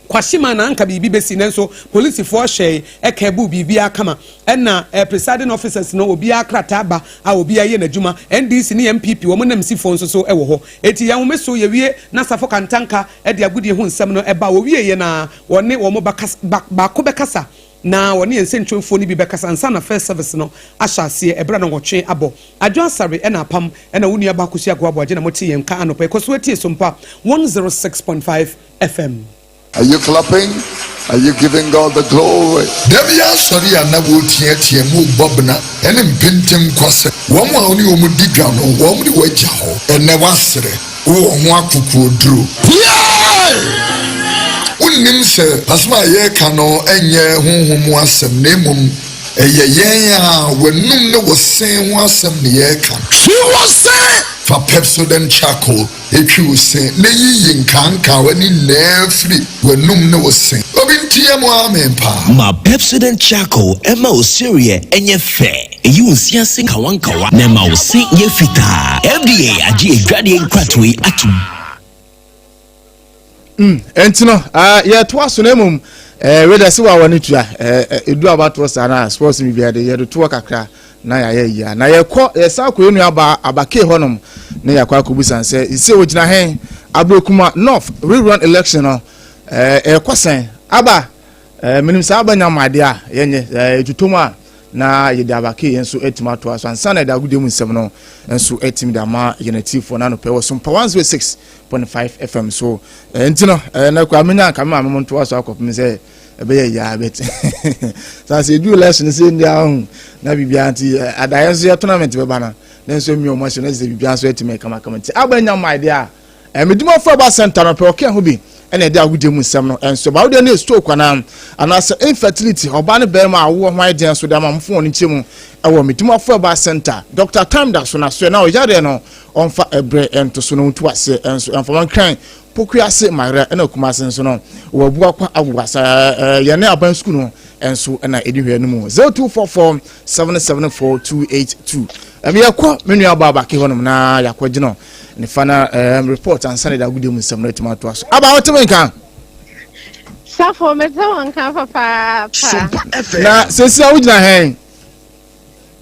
kwashima na anka bibi besi nenso police for share ekebu bibi akama na presiding officers no obi akrata ba a obi aye na djuma NDC ni MPP wo monam sifo nso so ewo ho eti ya homeso ye wie na safo kantanka e de agudie hu nsem no eba wo wie ye na wone wo mo ba ko bekasa na woni ensentwemfo ni bi bekasa nsa na first service no ahyase ebra na wotwe abo Adwoa Asare Apam na woni aba Akosua agwaboaje na moti yen ka anopa Akosua tie Sompa 106.5 FM. Are you clapping? Are you giving God the glory? Devia sorry na wo tie mu bobna ene mpentem kwase wo mo a oni wo mu diga no wo mu di waja ho ene wasere wo ho akuku oduro unim se asma ye kano enye honhom asem na emom eye yen a wenum ne wo sen ho asem ne ye kan she was say for Pepsodent charcoal etwi wo sen ne yiyin kanka wani na free wenum ne wo sen obintie mo amempa ma Pepsodent charcoal ema osirie enye fe eyi osia sen kawankawa na ma osi ye fita FDA agi edwade nkwatoi atum entino ya to aso na emum weda se wa wani tua edu abato sana sports mi bia de ye do to kakra na ya na ye kɔ sa koyenu abake honom na ya kwa kobusan se ise ogina hen Abrokuma North rerun election no kwasen aba minim sa abanya made a yenye etutoma na ye da abake yenso etima to aso ansa na da gudemu nsem no enso etim da ma yenatifo na no pe wo Sompa 106.5 FM so entino na kwa menya kama amemo to aso akopim se ebe ya bet sa se du election se ndia na bibia anti adayenso ya tournament be bana nenso mi o mo na se bibia so etime kama ti abanya my idea medimo for ba center no pe oke ho bi ene de agudemu nsem no enso ba wo de store kwana anase infertility oba ne be ma awo ho ide enso de ma mfo oni chemu ewo medimo for ba center Dr. Time da so na so na o yare no onfa ebre ento so no ntu ase enso enfo kan pokuase mara ena kumase nso no wo bua kwa agwasa ye ne aban school no enso ena edihwe no mu 0244774282 yakwa menu ababa ke honom na yakwaje no ne fana report ansane da gudemu nsem no timato aso aba wotem kan safo metawan kan papa na sesi awugina hen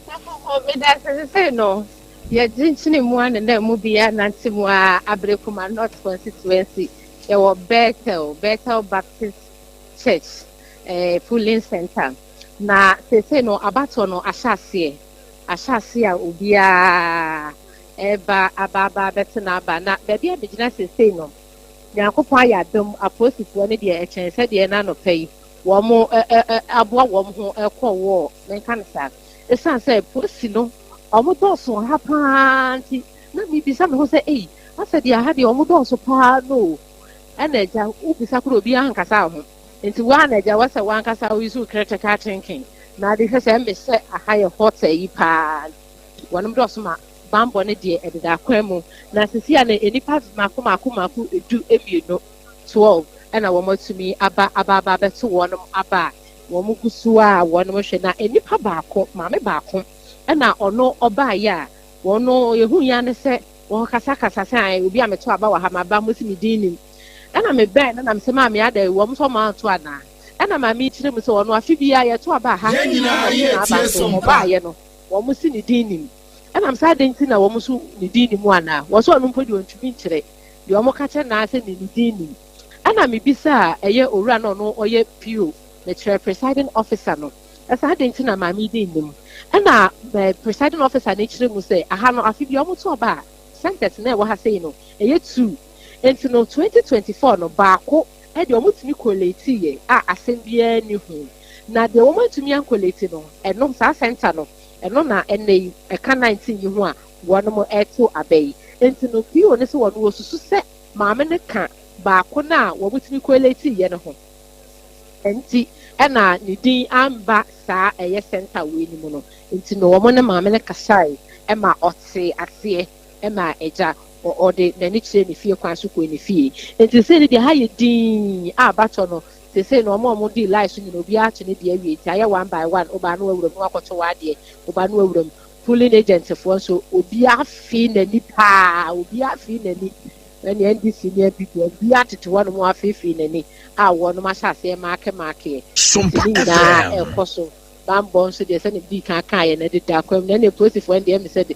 safo me da sesi no ya jinchini mu an na mu bia nanti mu Abrekuma North constituency e wo Bethel Baptist Church Pulling Center na sesi no abato no ahyase a obia eba ababa betena ba na bebia abegina sesi no Yakopon ayadom aposifo ne de echense de na no pay wo mo aboa wo ho ekọ wo menka ne sa esan say posi no omo doso ha panti na mi bisa me ho say asa dia ha de omo doso pa no eneja ubisa kuro bi ankasa ho enti wa na eja wasa wa ankasa wo isu critical thinking na de say me say aha hot yi pa wonum doso ma bambo ne de edida kwemu na sisi a na enipa maku edu ebieno 12 ena wo matumi aba beto wonum aba wo mugusu a wonum hwe na enipa baako maame baako ena ono oba ya wono yehu ya ne se wo kasa sai obi a meto aba wa ha maba musimi dinim ena me ben na me se maame ada wo mso ma to ana ena maame tire mu se wono afi bia ye to aba ha na aba so oba ye no wo musini dinim and I'm sad na wo musu ni dini mu ana wo so no mpodi ontumi nkire de wo ka che na ase ni dini ana me bisa eye owura no oye PO the chair presiding officer no asa den na ma mi dini mu ana presiding officer ni kire mu say aha no afi bi wo to oba sentence na wo ha say no eye 2 enti no 2024 no baako e de wo mutumi collate ye asem bia ni hu na de wo mutumi an collate no enom sa center no eno na ene eka 19 yi ho a wono mo eto abai enti no pio ne se wono wosusu se maame ne ka baako na wo mutumi kweleti ye ne ho enti ena ni din amba saa eye center we ni mu no enti no wo ne maame ne kasai e ma ote ase e ma eja o de na ni kire ni fie kwan so ko ni fie enti se ni de ha ye din abato no they say no more di life you know be actually the awie tia one by one oba no awuram no akoto wade oba no awuram pulling agent for so obi afi na ni pa obi afi na ni when the NDC near people obi atete one mo afi na ni a wono ma hyase make Sompa FM ekoso bambo so de say ni bi kan ye na de da kwam na post for ndem me said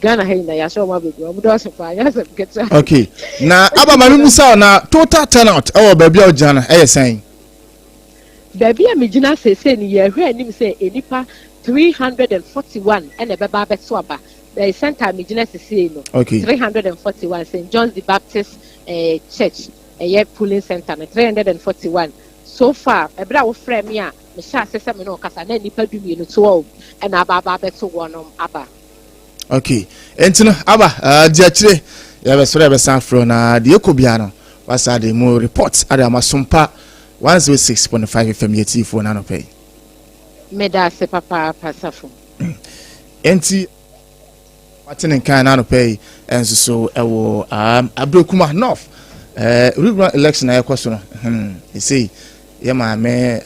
Ghana hey na ya show ma be do do so fa ya se get okay na aba mami musa na total turnout e wo ba bia o jana e ye sen baby a mijina say ni ye hwe anim say enipa 341 and a baba beto aba the center mijina say no 341 St. John's the Baptist church a polling center 341 so far ebra wo frame me a me sha sese me no kasa na nipa dumi no 12 and ababa beto wonom aba okay entino aba dia chire ya be sore be san fro na de ekobia no wasa de mo report ada Sompa 106.5 FM yeti fo na no pay meda se papa pasafo enti watene kan na no pay enso so ewo Abrekuma North rural election na ekoso no you see ye ma me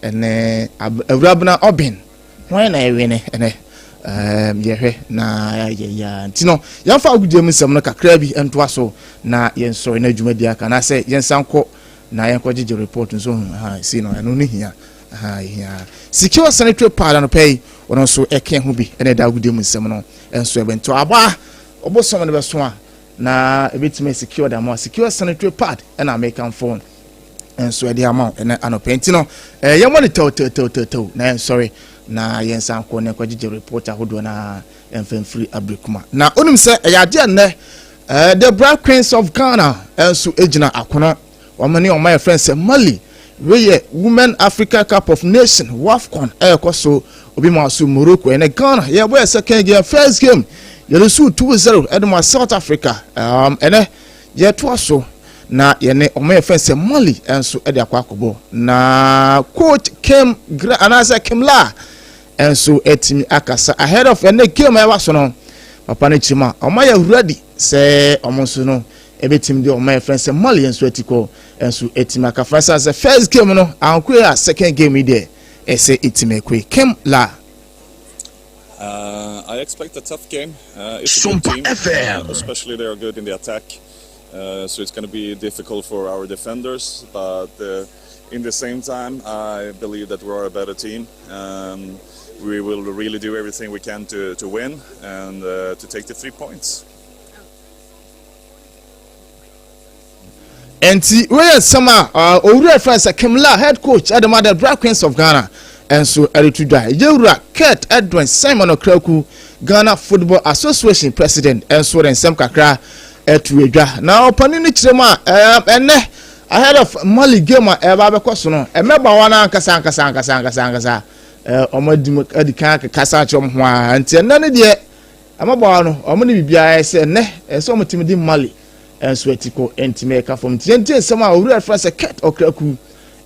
ene awrabna obin when na ewene ene yehwe na ya ntino yamfa agudie musem no kakra bi ento aso na yenso na adwumadi aka na se yensanko na yenkogege report nso see no eno ni hia hia secure sanitary pad no pay wono so eke ho bi ene da agudie musem no enso ebento aba obosom no beso a na ebetime secure da mo secure sanitary pad na American phone enso e dia amount ene anope ntino yemo ni to na sorry na yensan ko ne kwagije report ahodo na emfemfiri Abrekuma na onum se eyade ne the Black Queens of Ghana enso ejina akona omani on my friend say Mali we Women Africa Cup of Nation WAFCON ekoso obi ma so Morocco ene Ghana ye boy second game first game ye so 2-0 edema South Africa ene ye to so na yene omay fense Mali enso ede akwakobo na coach Kim Anasa Kimla enso etimi akasa ahead of ene game e waso no papa ne chima omay ready say omonso no ebetim de omay fense Mali enso etiko enso etimi akafasa as first game no anko ya second game ide ese etimi ekwe Kimla. I expect a tough game. It's a good team, especially they are good in the attack. So it's going to be difficult for our defenders, but in the same time, I believe that we are a better team. We will really do everything we can to win and to take the 3 points. And we sama Owura France Kimla head coach at the Mother Black Queens of Ghana. And so Eritrea Yewura Kurt Edwin Simon Okraku Ghana Football Association president and so then Sam Kakra Etuedwa now opani ni chirema ene ahead of Mali game eba bekoso no emeba wana kasa omadi adika kasa chom ho anti ene ne de amaba no omani bibia ese ne so omotimi di Mali enso etiko entimeka from tente sama Owura France Kurt Okraku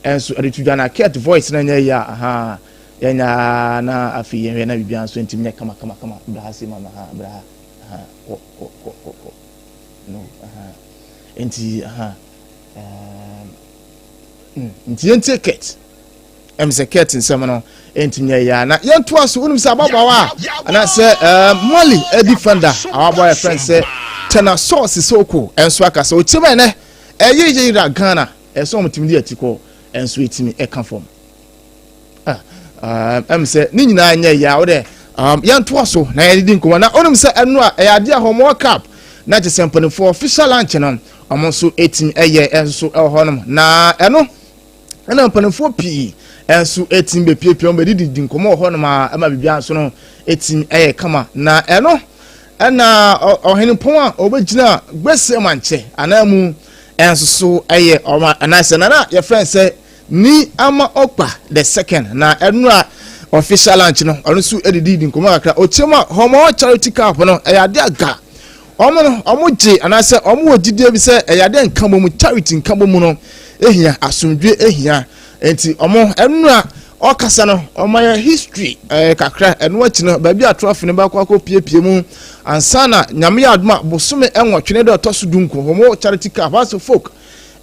enso Eritrea na Kurt voice na nya ya yanya na afi yen na bibia so entimnya kama bra se mama bra no enti enti Kurt emse Kurt nsem no entimnya ya na yento aso unum se ababawa ana se Mali a defender our boy friend say tena source soko enso akasa o chima ne eyeyira Ghana enso omtimdi atiko enso etimi eka form say ni nyina anya ya wo de yanto aso na yedi nkoma na onum se enu a eyade a homo cup na je sempone for official launch no omo so etimi eye enso ehonum na eno na mpanefo pi enso etimi be piepie omo didi nkoma ehonum a ma bibia so no etimi eye kama na eno na ohenipon a obegina gbese manche anamu enso so eye oma anase na your friend say ni ama okpa the second na enura official launch no onu su edidi nkoma akra ochema homo charity cup no eyade aga omo anase omo odide bi se eyade nkamo mu charity nkamo mu no ehia asumdwe ehia enti omo enura okasa no omo ya history kakra enu achi no ba bi atrofi ne ba kwa piepie mu ansana nyame ya aduma bosome enwotwe ne de otoso dunko homo charity cup as folk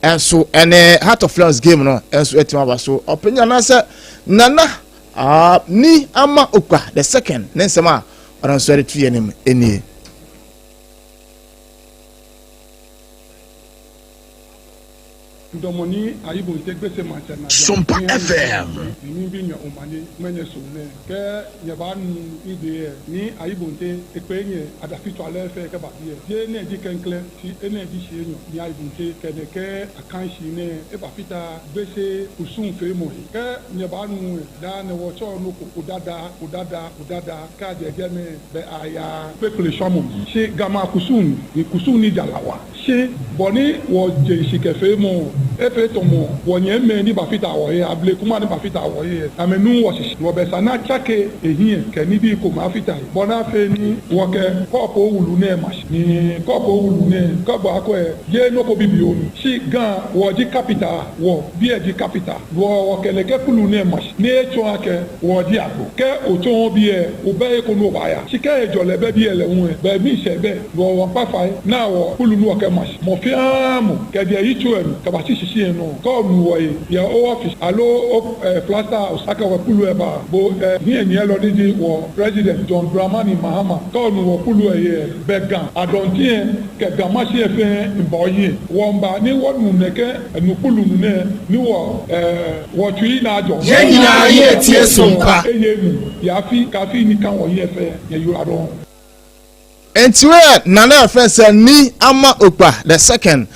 enso ene Heart of Flowers game no enso etima ba so openya na se nana ni ama okwa the second nensema oranso ere tuye nim enie ndomoni ayibo integrate match na Sompa FM ni bi nya omani menye so ne ke yaba nu ide ni ayibo inte epenye adafito ale fe ke ba die ne di kenkle ti ene di shenyo ni ayibo inte ke ne ke akanshi ne e ba fita gbese usun fe mo ke yaba nu da ne wo cho no ko udada ka de me be aya speculation mo se gama kusun ni jalawa se boni wo je sikefe mo efe to mo wonye me ni bafita wo ye able kuma ni bafita wo ye amenu wo sisi wo be sana chake ehie ke ni bi ko ma fita bona fe ni wo ke kopo wulu ne mash ni kopo wulu ne ko ba ko e ye no ko bibi o si gan wo di capital wo bi e di capital wo ke le ke kulu ne mash ni e cho ake wo di ago ke o to bi e o be ko no ba ya si ke e jo le be bi e le won e be mi se be wo pa fa na wo kulu no ke mash mo fi amu ke di yi to em ka ba si si no ko nu wo ya office alo plaza aka wa kulu e ba bo ni ni lo di wo president John Dramani Mahama ko nu wo kulu e be gan adontie ke gama si e fe mboye wo mba ni wo nu neke nu kulu nu ne ni wo wo tui na ajo ye nyina ye tie Sompa eye nu ya fi ka fi ni kan wo ye fe ye you adon entiwe nana afense ni ama okpa the second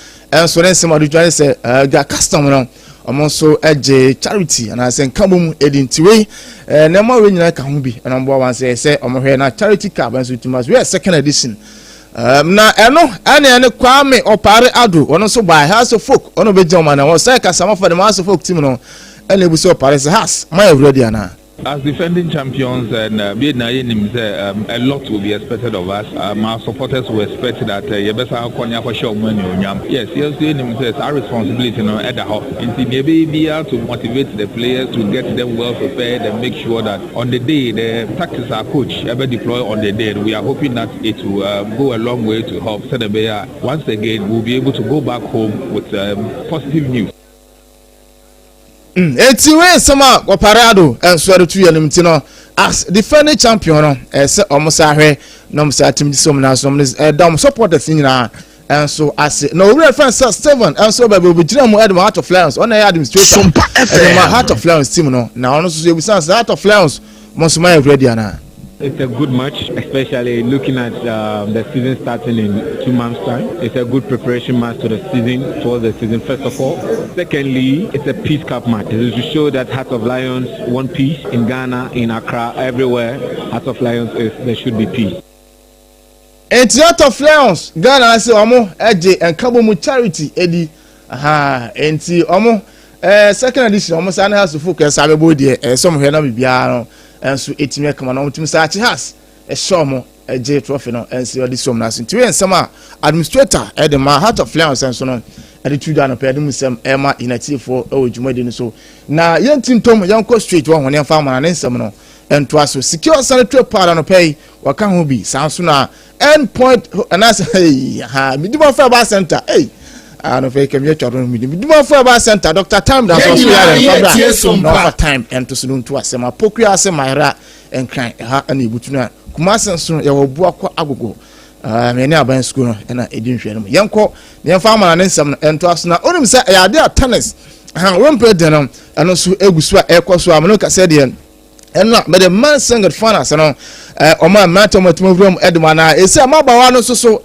so then somebody try say ga custom no omo so eje charity and I say kamum edintiwe na ma we nyina ka ho bi na mbo wan say omo hwe na charity card and so timas we second edition na ene Kwame Opare Ado ono so by House of Folk ono be joma na wo say ka sama for the House of Folk team no ene bu so Opare say has my ready ana. As defending champions, and a lot will be expected of us. Our supporters will expect that yes, our responsibility at the hub. And maybe be able to motivate the players to get them well prepared and make sure that on the day the tactics our coach ever deploy on the day. We are hoping that it will go a long way to help Senegal. Once again, we'll be able to go back home with positive news. Etiwe sama Oparado enso tu ya nimtino as defending champion no se omosa hwe no msa tim disom na som dam supporters nyina enso as no we friends 7 enso ba be gina mu Adwoa Heart of Lions on air administrator Adwoa Heart of Lions team no na ono so ebisa Heart of Lions mo so my ready ana. It's a good match, especially looking at the season starting in 2 months' time. It's a good preparation match to the season, for the season, first of all. Secondly, it's a peace cup match. It is to show that Heart of Lions want peace in Ghana, in Accra, everywhere. Heart of Lions there should be peace. It's Heart of Lions, Ghana, say, Omo, Eje, and Kabomu Charity, Eddie. Enti, Omo, second edition, Omo, Sana has to focus, I will be there, some here, no, Biano. And so 18 come on to Mr. has a shomo a J trophy no and see all this some nas into and summer administrator at the Heart of Lions and so on at the 2 down of Pedum Emma in a T for Jumedin so now young Tim Tom young co street one when young farmer and some and to us secure sanitary part on a pay what can be sound sooner end point and I say hey me do my fair center hey I don't fake me children me do my fair center Dr. Time that's also no time and to soon to us my pokia say my ra and cry ha and ibutuna kumasa so ya wobua kwa agogo me ne aban school and I didn't share them yanko me farmer and some and to us na onim say ya dey tennis one play dem and also egusu ekoso amno say dey and not but the man singer fans no o man matomatomo edma na e say amabawa no so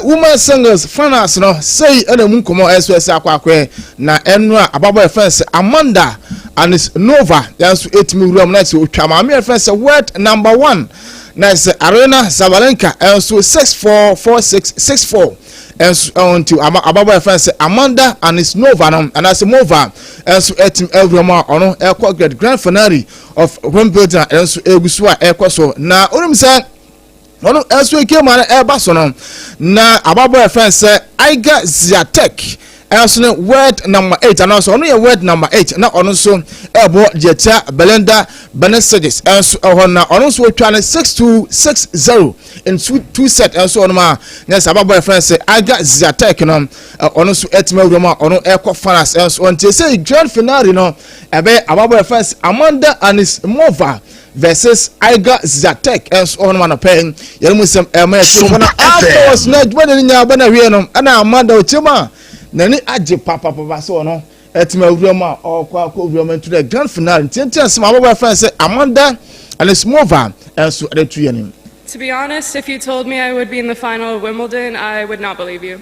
woman singers fans no say ena mu komo SOS akwakwe na enu ababa fans Amanda and is Nova that's 8 million na say otwama me fans word number 1 na say Arena Sabalenka and so 644664 and until ababa fans Amanda and is Nova no and as Mova and so etim everyone ono ekwa grand finale of Wimbledon and so egusu ekwaso na onim say ono eso ke ma na eba so no na ababo friend say Iga Ziatek also word number 8 and also ono ye word number 8 na ono so ebo Jeta Belinda Benesages also na ono so twa na 6260 in 2 set also ono ma na ababo friend say Iga Ziatek no ono so etima wuroma ono ekọ fans also until say grand finale no ebe ababo friends Amanda and is Mova versus Iga Zatek and on man paying Yamusem afterwards na when nya bana we no ana Amanda Ochema nani agye papa so no etima awurama okwa awurama into the grand finale tintin some ababa friend say Amanda and Smova enso edetu yanim. To be honest, if you told me I would be in the final of Wimbledon, I would not believe you.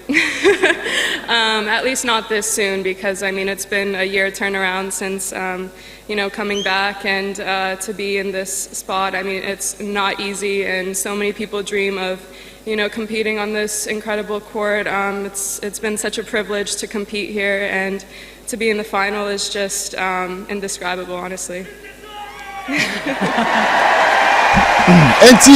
At least not this soon, because I mean it's been a year turnaround since coming back, and to be in this spot, I mean it's not easy, and so many people dream of competing on this incredible court. It's been such a privilege to compete here, and to be in the final is just indescribable, honestly. Enti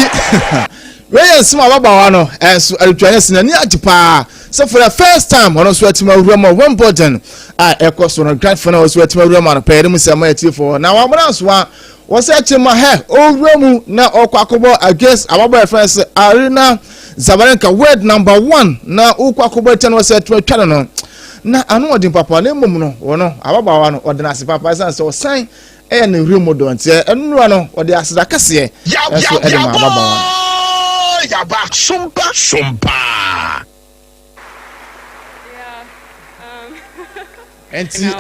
we small baba no enso alutwane na ni ajipa so for the first time ono so atima urama Wimbledon Akosua no grand final so atima urama no pere mu sema atifo na wa mra so a wo se atima he owuramu na okwakobo against ababa friends Arena Zabarenka world number 1 na okwakobo ten wo se atima twa no na anu odin papa na emum no wono ababa wa no odinase papa san so san na urimu do nti enura no ode aseda kase eso edema ababa yaba Sompa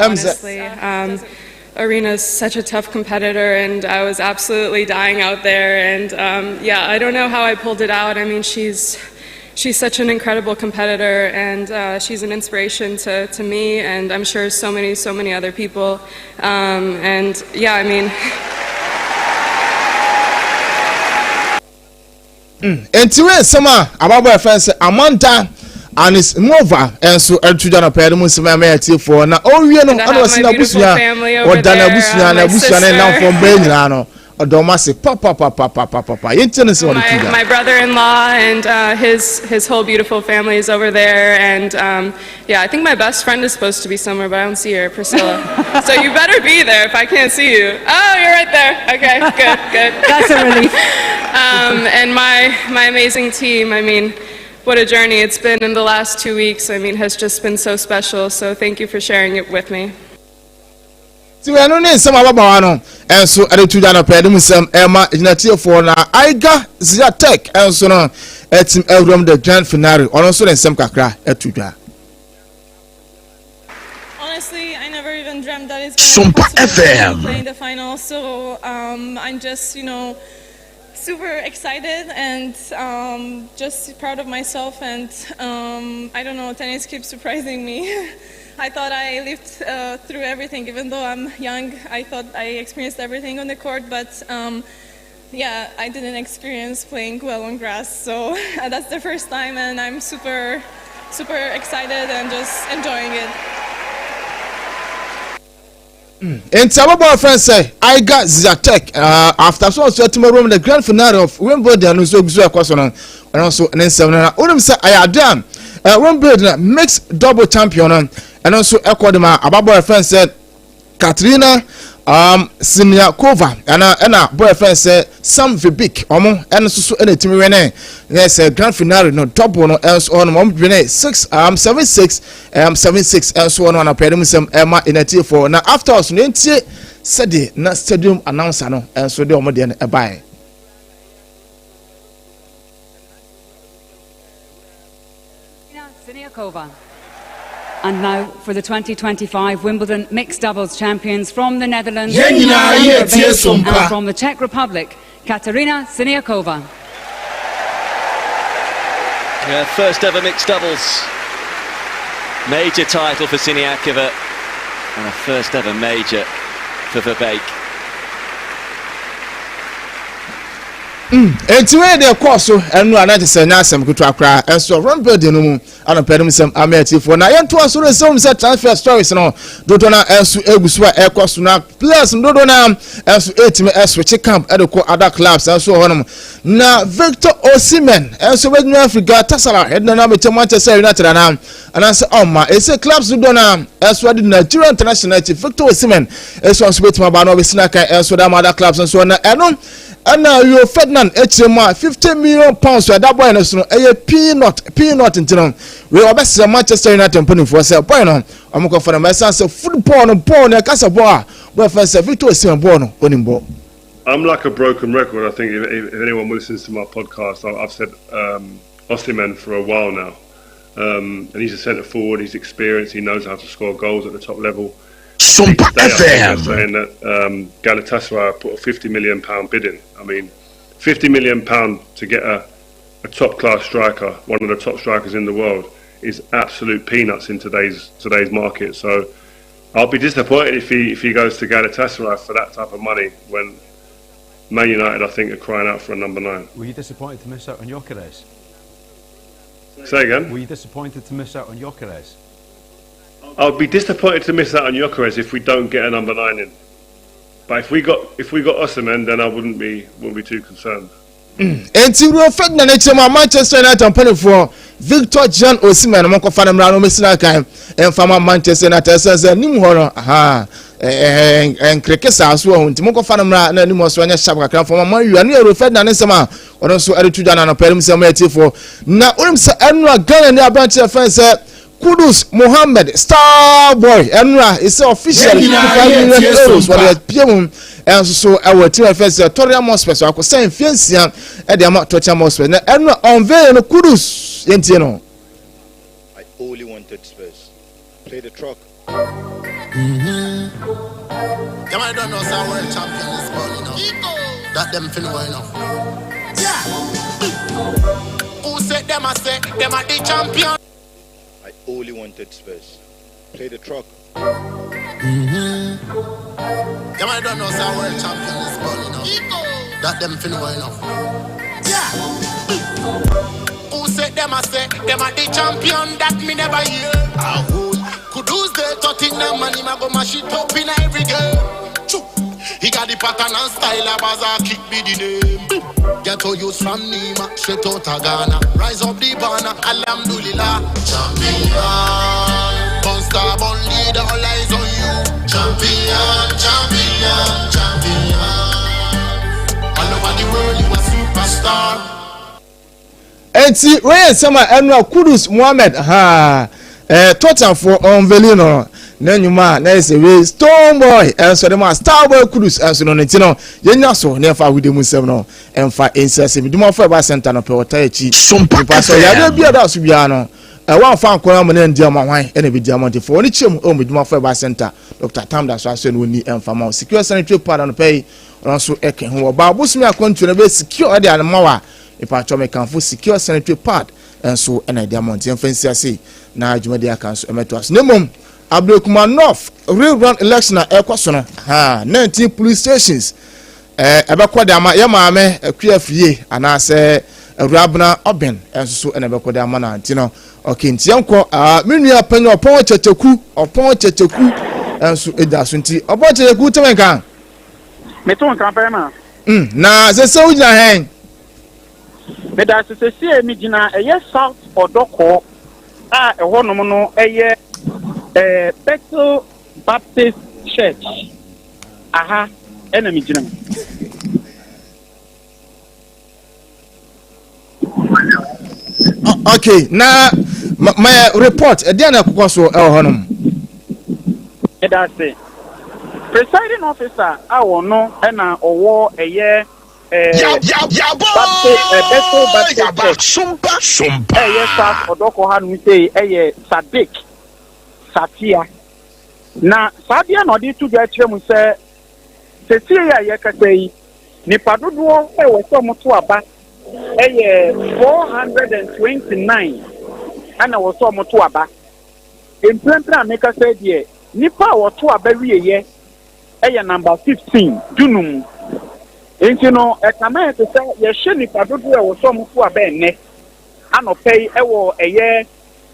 honestly, Arena's such a tough competitor, and I was absolutely dying out there, and I don't know how I pulled it out. I mean, she's such an incredible competitor, and she's an inspiration to me, and I'm sure so many other people. And yeah, I mean. Entiwe sama ababa friends Amanda and is Mova and so Eltudana Pedum Samamati for na owie no ana wasina busua odana busua na busua na from Benino Odomasi papa internet on my brother-in-law and his whole beautiful family is over there, and I think my best friend is supposed to be somewhere, but I don't see her, Priscilla. So you better be there if I can't see you. Oh, you're right there. Okay, good. That's a relief. And my amazing team, I mean, what a journey it's been in the last 2 weeks. I mean, has just been so special. So thank you for sharing it with me. Ti we no ne nsem ababa no enso adetuja no pedum sem ema ignatie for na aiga ziatek enso no etim awrom the grand finale ono so nsem kakra etudwa. Honestly, I never even dreamt that it's Sompa FM playing the final, so I'm just super excited and just proud of myself, and I don't know, tennis keeps surprising me. I thought I lived through everything, even though I'm young. I thought I experienced everything on the court, but I didn't experience playing well on grass. So that's the first time, and I'm super excited and just enjoying it. And our friend say I got Zatek after so tomorrow in the grand finale of Wimbledon so Akosua and also and then 7 Odem say I am Wimbledon mixed double champion and also Ecuador ababa friend said Katerina Siniakova and boyfriend said Sam Vibik and so anything when yes grand finale no double no else on 6-7-6 7-6 and so on a pedum Emma in a for now after us said na stadium announcer no and so the omodian a buy. Siniakova. And now for the 2025 Wimbledon Mixed Doubles Champions from the Netherlands and from the Czech Republic, Katerina Siniakova. Yeah, first ever Mixed Doubles. Major title for Siniakova and a first ever major for Verbeek. Enti we dey course so enu anati se nya asem kutu akra enso run building no mu ana pedem sem ameti for na yento aso re sem se transfer stories no dodo na enso egusu a course na players dodo na enso etime switch camp e dey ko other clubs enso honom na Victor Osimhen enso we New Africa tasara head na me Manchester United na ananse oma ese clubs dodo na enso di Nigeria international chief Victor Osimhen enso so betima ba no be sinaka enso da other clubs enso na eno ana yo Ferdinand HMA 50 million pounds so that boy no so a peanut intino we obese Manchester United pony for say boy no amko for na say football no ball na kasa ball boy for say Victor Osimhen ball no onimbo. I'm like a broken record. I think if anyone listens to my podcast, I've said Osimhen for a while now. and he's a centre forward. He's experienced. He knows how to score goals at the top level. Sompa FM. Saying that Galatasaray put a £50 million bid in. I mean, £50 million to get a top class striker, one of the top strikers in the world, is absolute peanuts in today's market. So I'll be disappointed if he goes to Galatasaray for that type of money when Man United, I think, are crying out for a number 9. Were you disappointed to miss out on Gyökeres? Say again? Were you disappointed to miss out on Gyökeres? I'll be disappointed to miss out on Gyökeres if we don't get a number 9 in. But if we got Osimhen, then I wouldn't be too concerned. Enti ro fed na neche ma Manchester United mpane for Victor Jan Osimhen mo ko fa na mra no mesina kan enfama Manchester United sense nim ho no aha kreke sa so ho nti mo ko fa na mra na nim so anya sharp kakra for ma yu anu ro fed na ne sema ono so eretu dana na perim se ma etifo na onim se anu Ghana ni abanche fence Kudus Mohammed Starboy Enra is official €5 million for the PM and so our team first Toria Mospe so akosan fiansia e de ama Toria Mospe na Enra unveil no Kudus yentino. I only wanted space. Play the truck. Yeah, I don't know some world champion is ball, that them fin well enough. Yeah. Who said them are the champion? I only wanted space. Play the truck. Yeah, I don't know some world champion is ball, that them fin well enough. Yeah. Who said them are the champion? That me never hear. Could lose the Tottenham money, ma go mash it up in every game. He got the pattern and style of Baza kick be the name. Get to use from Nima, straight out of Ghana. Rise up the banner, alhamdulillah. Champion, Monster born leader, all eyes on you. Champion, champion, champion. All over the world, you a superstar. Enti Ryan Sama Enra Kudus Mohammed Tottenham for Velino na nyuma na ese we Stone Boy enso de ma Star Boy Kudus enso no ntino yenya so na fa wide musem no emfa insase bi dimo fa ba center no pe wota echi Sompa so ya de bia da so bia no wan fa nkora mo na ndia ma hwan ene bi dia monte for oni chem o mo dimo fa ba center Dr. Tamda so aso no ni emfa ma secure sanitary pad no pay onso eke ho ba bosumi akontu na be secure de anmawa ipa chome kanfo secure sanitary pad enso ena dia monte emfansi ase na adwumadi aka so emeto as nemom Ablekuma North real run election na ekwaso no 19 police stations ebekwa de ama ye maame akuafie anase Ruabna Oben enso so ena ebekwa de ama na ntino okay ntianko menua panyo opon checheku enso edaso nti opon checheku temenka meton kan pema na se ujina hen me da se se mi gina eye South Odoko eho no no eye Bethel Baptist Church. Aha, enemy gina. Okay, na my report e dey na kokwa so honum. E da say presiding officer awono na owo eye Bethel Baptist Sompa eye South Odoko ha no say eye Sadik Satia na Sadia no di tu ga kiremu se ya ye kasai ni padodo e wo so moto aba eye 429 ana wo so moto aba emplempra me kasai die nipa wo to aba wieye eye number 15 dunum enti no e kama se ye hye ni padodo e wo so moto aba enne anopei e wo eye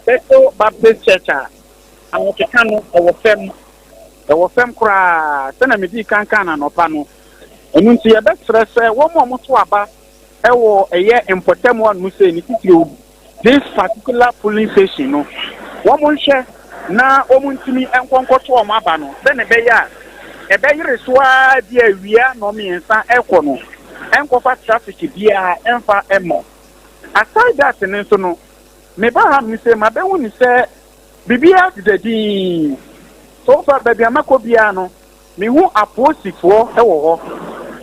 Bethel Baptist Church Awokekano ewo fem kura tena medi kankan na nopa no enu nti ye betre se wo mo to aba ewo eye importem one mu se ni titio this particular polling station no wo mo hye na wo mo ntimi enkonkoto o aba no se ne be ya e be yire soa di awia no me ensa ekọ no enkofa traffic bia enfa emo aside that ne so no me ba ha mi se ma be woni se Bibia didi so far baby amako bia no me hu aposifo e wo ho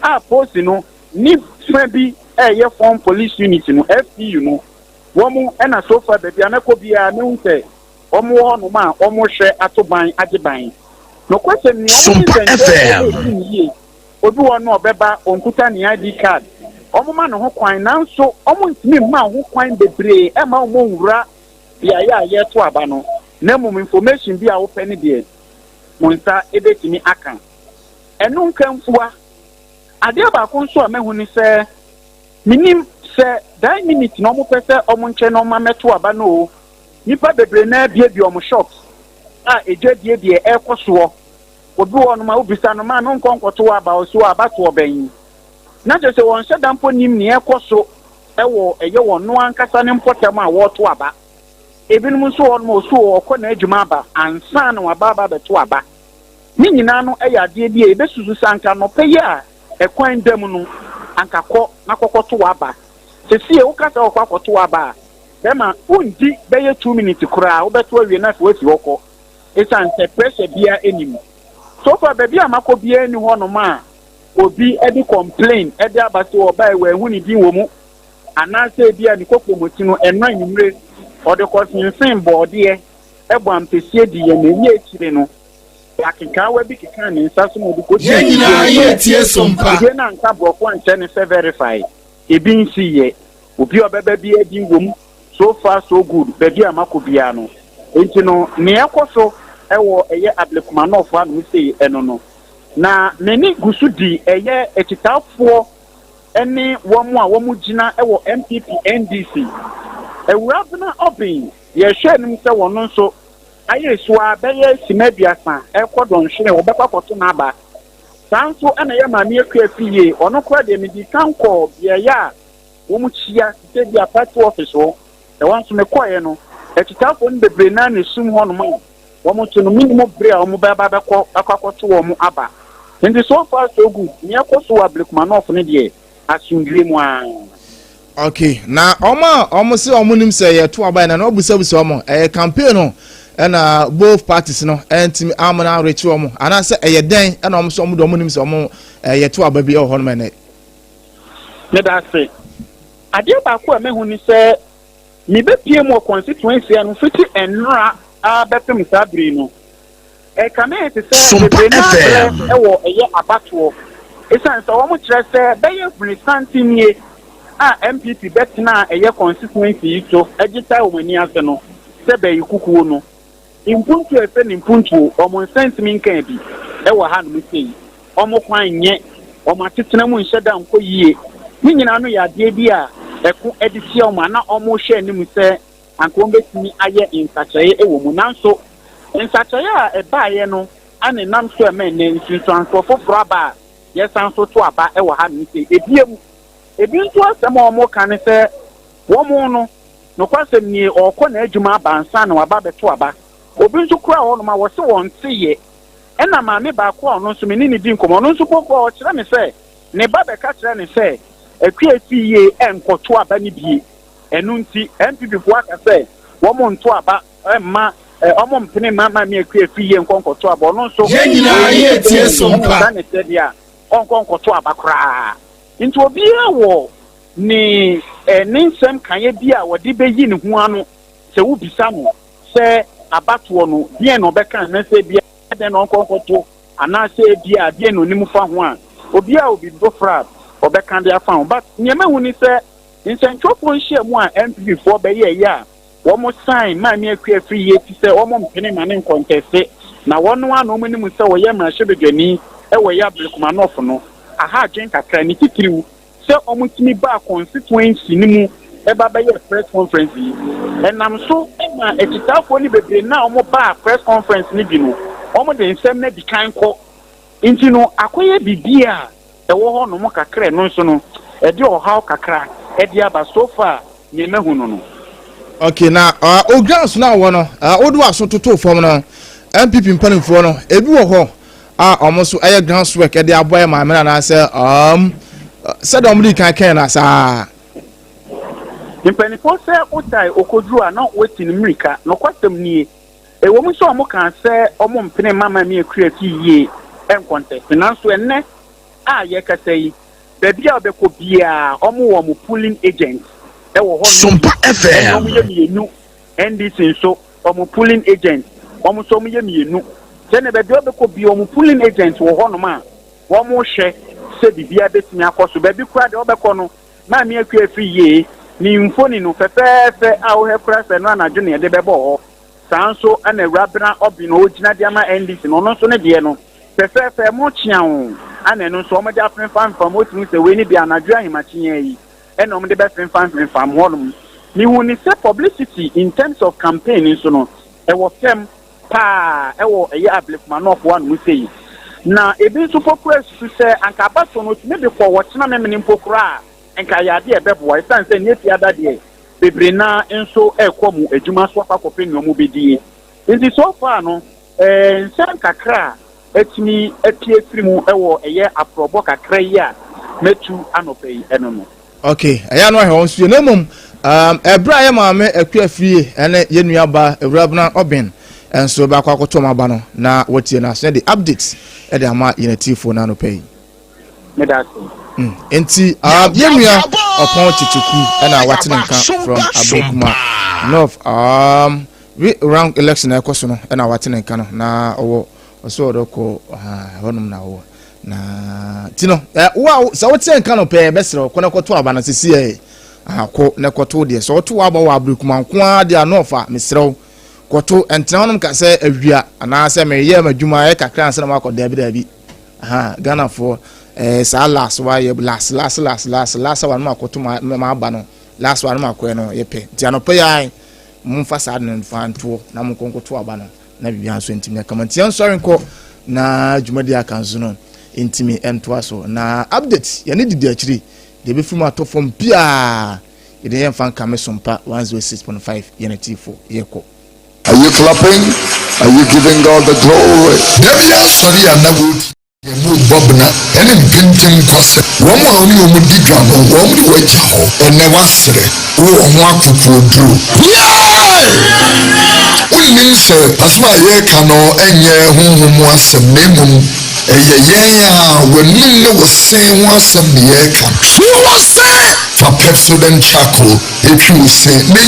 aposi no ni fa bi eye form police unit no FPU no Womu ena so far baby anako bia me hu say omo ho no ma omo hwe atoban agiban. No question ni Sompa FM. Obi won no obeba onkuta ni ID card. Omo ma no ho kwan nanso omo ntimi ma ho kwan bebre e ma omo nwura bia ya ye to aba no. Na mum information bia wo pɛ ne de. Monsa ebetimi akan. Enu nkamfua ade ba ko nso a mehu ni sɛ minim sɛ that minute no mo pese omo nche no ma meto aba no nipa bebre na bie omo shops a ejadie de ekoso obi won ma obisa no ma no nkonkoto aba oso aba to oban na je se won sedampo nim ne ekoso ewo eye won no ankasa ne mpotam a wo to aba ebinum so won mo so okọ na adwuma aba ansa na waba aba beto aba ni nyina no eyade bi ebesusu sanka no peye a ekwan dam no ankakọ na kokoto aba sesi e ukasa okwakoto aba bema undi beye 2 minutes kura obeto awie na fo esi hoko esan se pressure bia enim so far baby amako bia eni ho no ma obi e di complain e di abase oba e we hu ni din wo mu anase bia ni kokpomoti no enra nyimre o de kosinsin board e bo ampesie di ye na enye ekire no yakika wa bi kika ni nsaso mo di ko ti ye tie Sompa ye na nka broko anche ne se verify ebi nsi ye obi obeba bi edi wom so far so good baby amako bia no enti no ne ekoso ewo eye ablekuma no fo anu sei eno no na meni gusu di eye etitafo eni womu a womu gina ewo MPP NDC ewurabna obin ye hwe nim se wono nso aye suwa beye simebiasa ekodon hwene wo bekwakoto na aba sanso ena ye ma me ekwafiye ono kwa de medi kanko bia ya womu chia se bia party office ho e wanso me koye no etitafo ni bebre na ne sum ho no ma womu to no minimum bre a womu baba bekọ akwakoto womu aba ndi so far so good ni akoso ablekuma no fo ne de asundire mu a okay na omo se omo nim se ye to aba na obusabusa omo campaign no na both parties no entimi amana rechi omo ana se ye den na omo so omo do omo nim se omo ye to aba bi e ho no mene ne da se ade ba ko mehu ni se mi be pie mo constituency anu fiti enra a betem sabri no kame te se be na ewo eye abato esan so wo mo kire se be ye brisanti nie a MPP betina eye constituency ito agita o mani ase no se be yikukuo no impuntu efe ni impuntu o mo sentiment nkan bi ewo ha no sei o mo kwan nye o ma tetena mu nheda nko yie ni nyina no ya de bi a eku editi o ma na o mo hwe anim se anko betimi aye insachaye ewo mu nanso insachaye a ebaaye no ane nam so eme ne nsinso anso foforo aba yesan so to aba ewo ha no sei ebi nso asem o mo kan se wo mo no kwasem ni okọ na adwuma aba nsa na waba beto aba obi nso kura ho no ma wo se won teye ena ma me ba ko no nso me ni di nkomo no nso kokọ o kire me se ne ba be ka kire ne se ekwe fiye enkoto aba ni bie enu nti MPP fo aka se wo mo nto aba ma omo mpene mama me ekwe fiye nkonkoto aba no nso ye nyina ye tie Sompa ne se dia onkonkoto aba kra nti obi awo ni ninsem kanye bia wodi beyi ne ho ano se wo bisa no se abato no bia no beka na se bia de no onkonkoto ana se bia bia no nimu fa ho a obi a obi do fra obeka de afa ho but nyema hu ni se nsentwofo nhia mu a MPP fo be ye ya wo mo sign ma me akua free ye ti se wo mo mpene ma ne kontese na wono ano mo nimu se wo ye mra hwebedwani e wo ya blekuma no fo no aha dwen kakra ni titiriwu se omutimi ba constituency ni mu e ba ba ye press conference yi enam so e ma etitafo ni bebre na omo ba press conference ni bi no omo de nsem na di kan ko nti no akoye bibia e wo ho no mo kakra no so no e di ohaw kakra e di aba so far ye mehu no okay na o grounds na wo no odu aso toto fom no MPP mpanimfo no ebi wo ho almost aye grounds work e di aboy ma me na say said omri kan na sa impanimfo say otai okodru a na wetin mirika no kwasem nie e wo mu so omo kan say omo mpene mama me akura ti yie en contest nanso enne a ye kasai baby a obeko bia omo wo mu pulling agent Sompa FM. NDC so pulling agent. So me Jene be do be ko bi pulling agent wo ho no ma. Wo mo hwe se bibia betimi akoso ba bi kura de obekọ no ma me akwa afri ye ni mfoni no fefefe a wo he kura se no anadwo ne de bebo ho sanso ana rabna obi no ogina de ama NDC no no so ne de no fefefe mo chiawo ana no so mo de afren fan otimi se we ni bi anadwo ahimachie yi ena mo de be fan ho no ni woni se publicity in terms of campaign so no e wo fem pa e wo e ya ablekuma no fo anu sei na ebi so pokura su se anka abaso no tumi de ko wo chena me ne pokura anka ya de e bebo e san se ne ti ada de bebre na enso e ko mu adwuma so afa ko pe nyomu bedie nti so far no nsan kakra etimi etie firimu e wo e ye aprobo kakra yi a metu anopai eno no okay aya no he won su na mum ebra ya maame akua fie ene ye nuaba ewrabna oben enso ba kwa akoto maba no na watie na send the updates e de ama yenatifo na no pay medasi enti ye nua opon tituku e na watene nka from Abokuma North round election ekoso no e na watene nka no na owo oso odoko honum na wo na tino wa so wotie nka no pay besere ko na koto aba na sisi e ko na koto de so to aba wa Abokuma nko a de anofa mesrew koto entranum ka se awia ana se me ye madwuma e kakra anse na makoda dabi Ghana for sa last wa ye last one makoto ma aba no last one makoe no ye pe ti anopa ya mumfa sa na fanto na munkonkoto aba no na bibia so ntimi kama ti an sorry ko na dwumadi akanzo no ntimi ento aso na update ye ne didi akiri de be fimu atofom bia ye de yemfa kame Sompa 106.5 ye na T4 ye ko. Are you clapping? Are you giving God the glory? Debbie, sorry, I never would Bobna and in painting concert. One more only would dig down on one way and never say, oh, one to do. We mean, sir, as my year cano and ye whom was a name. When you was saying once a year, she was saying for Pepsodent charcoal, if you say, may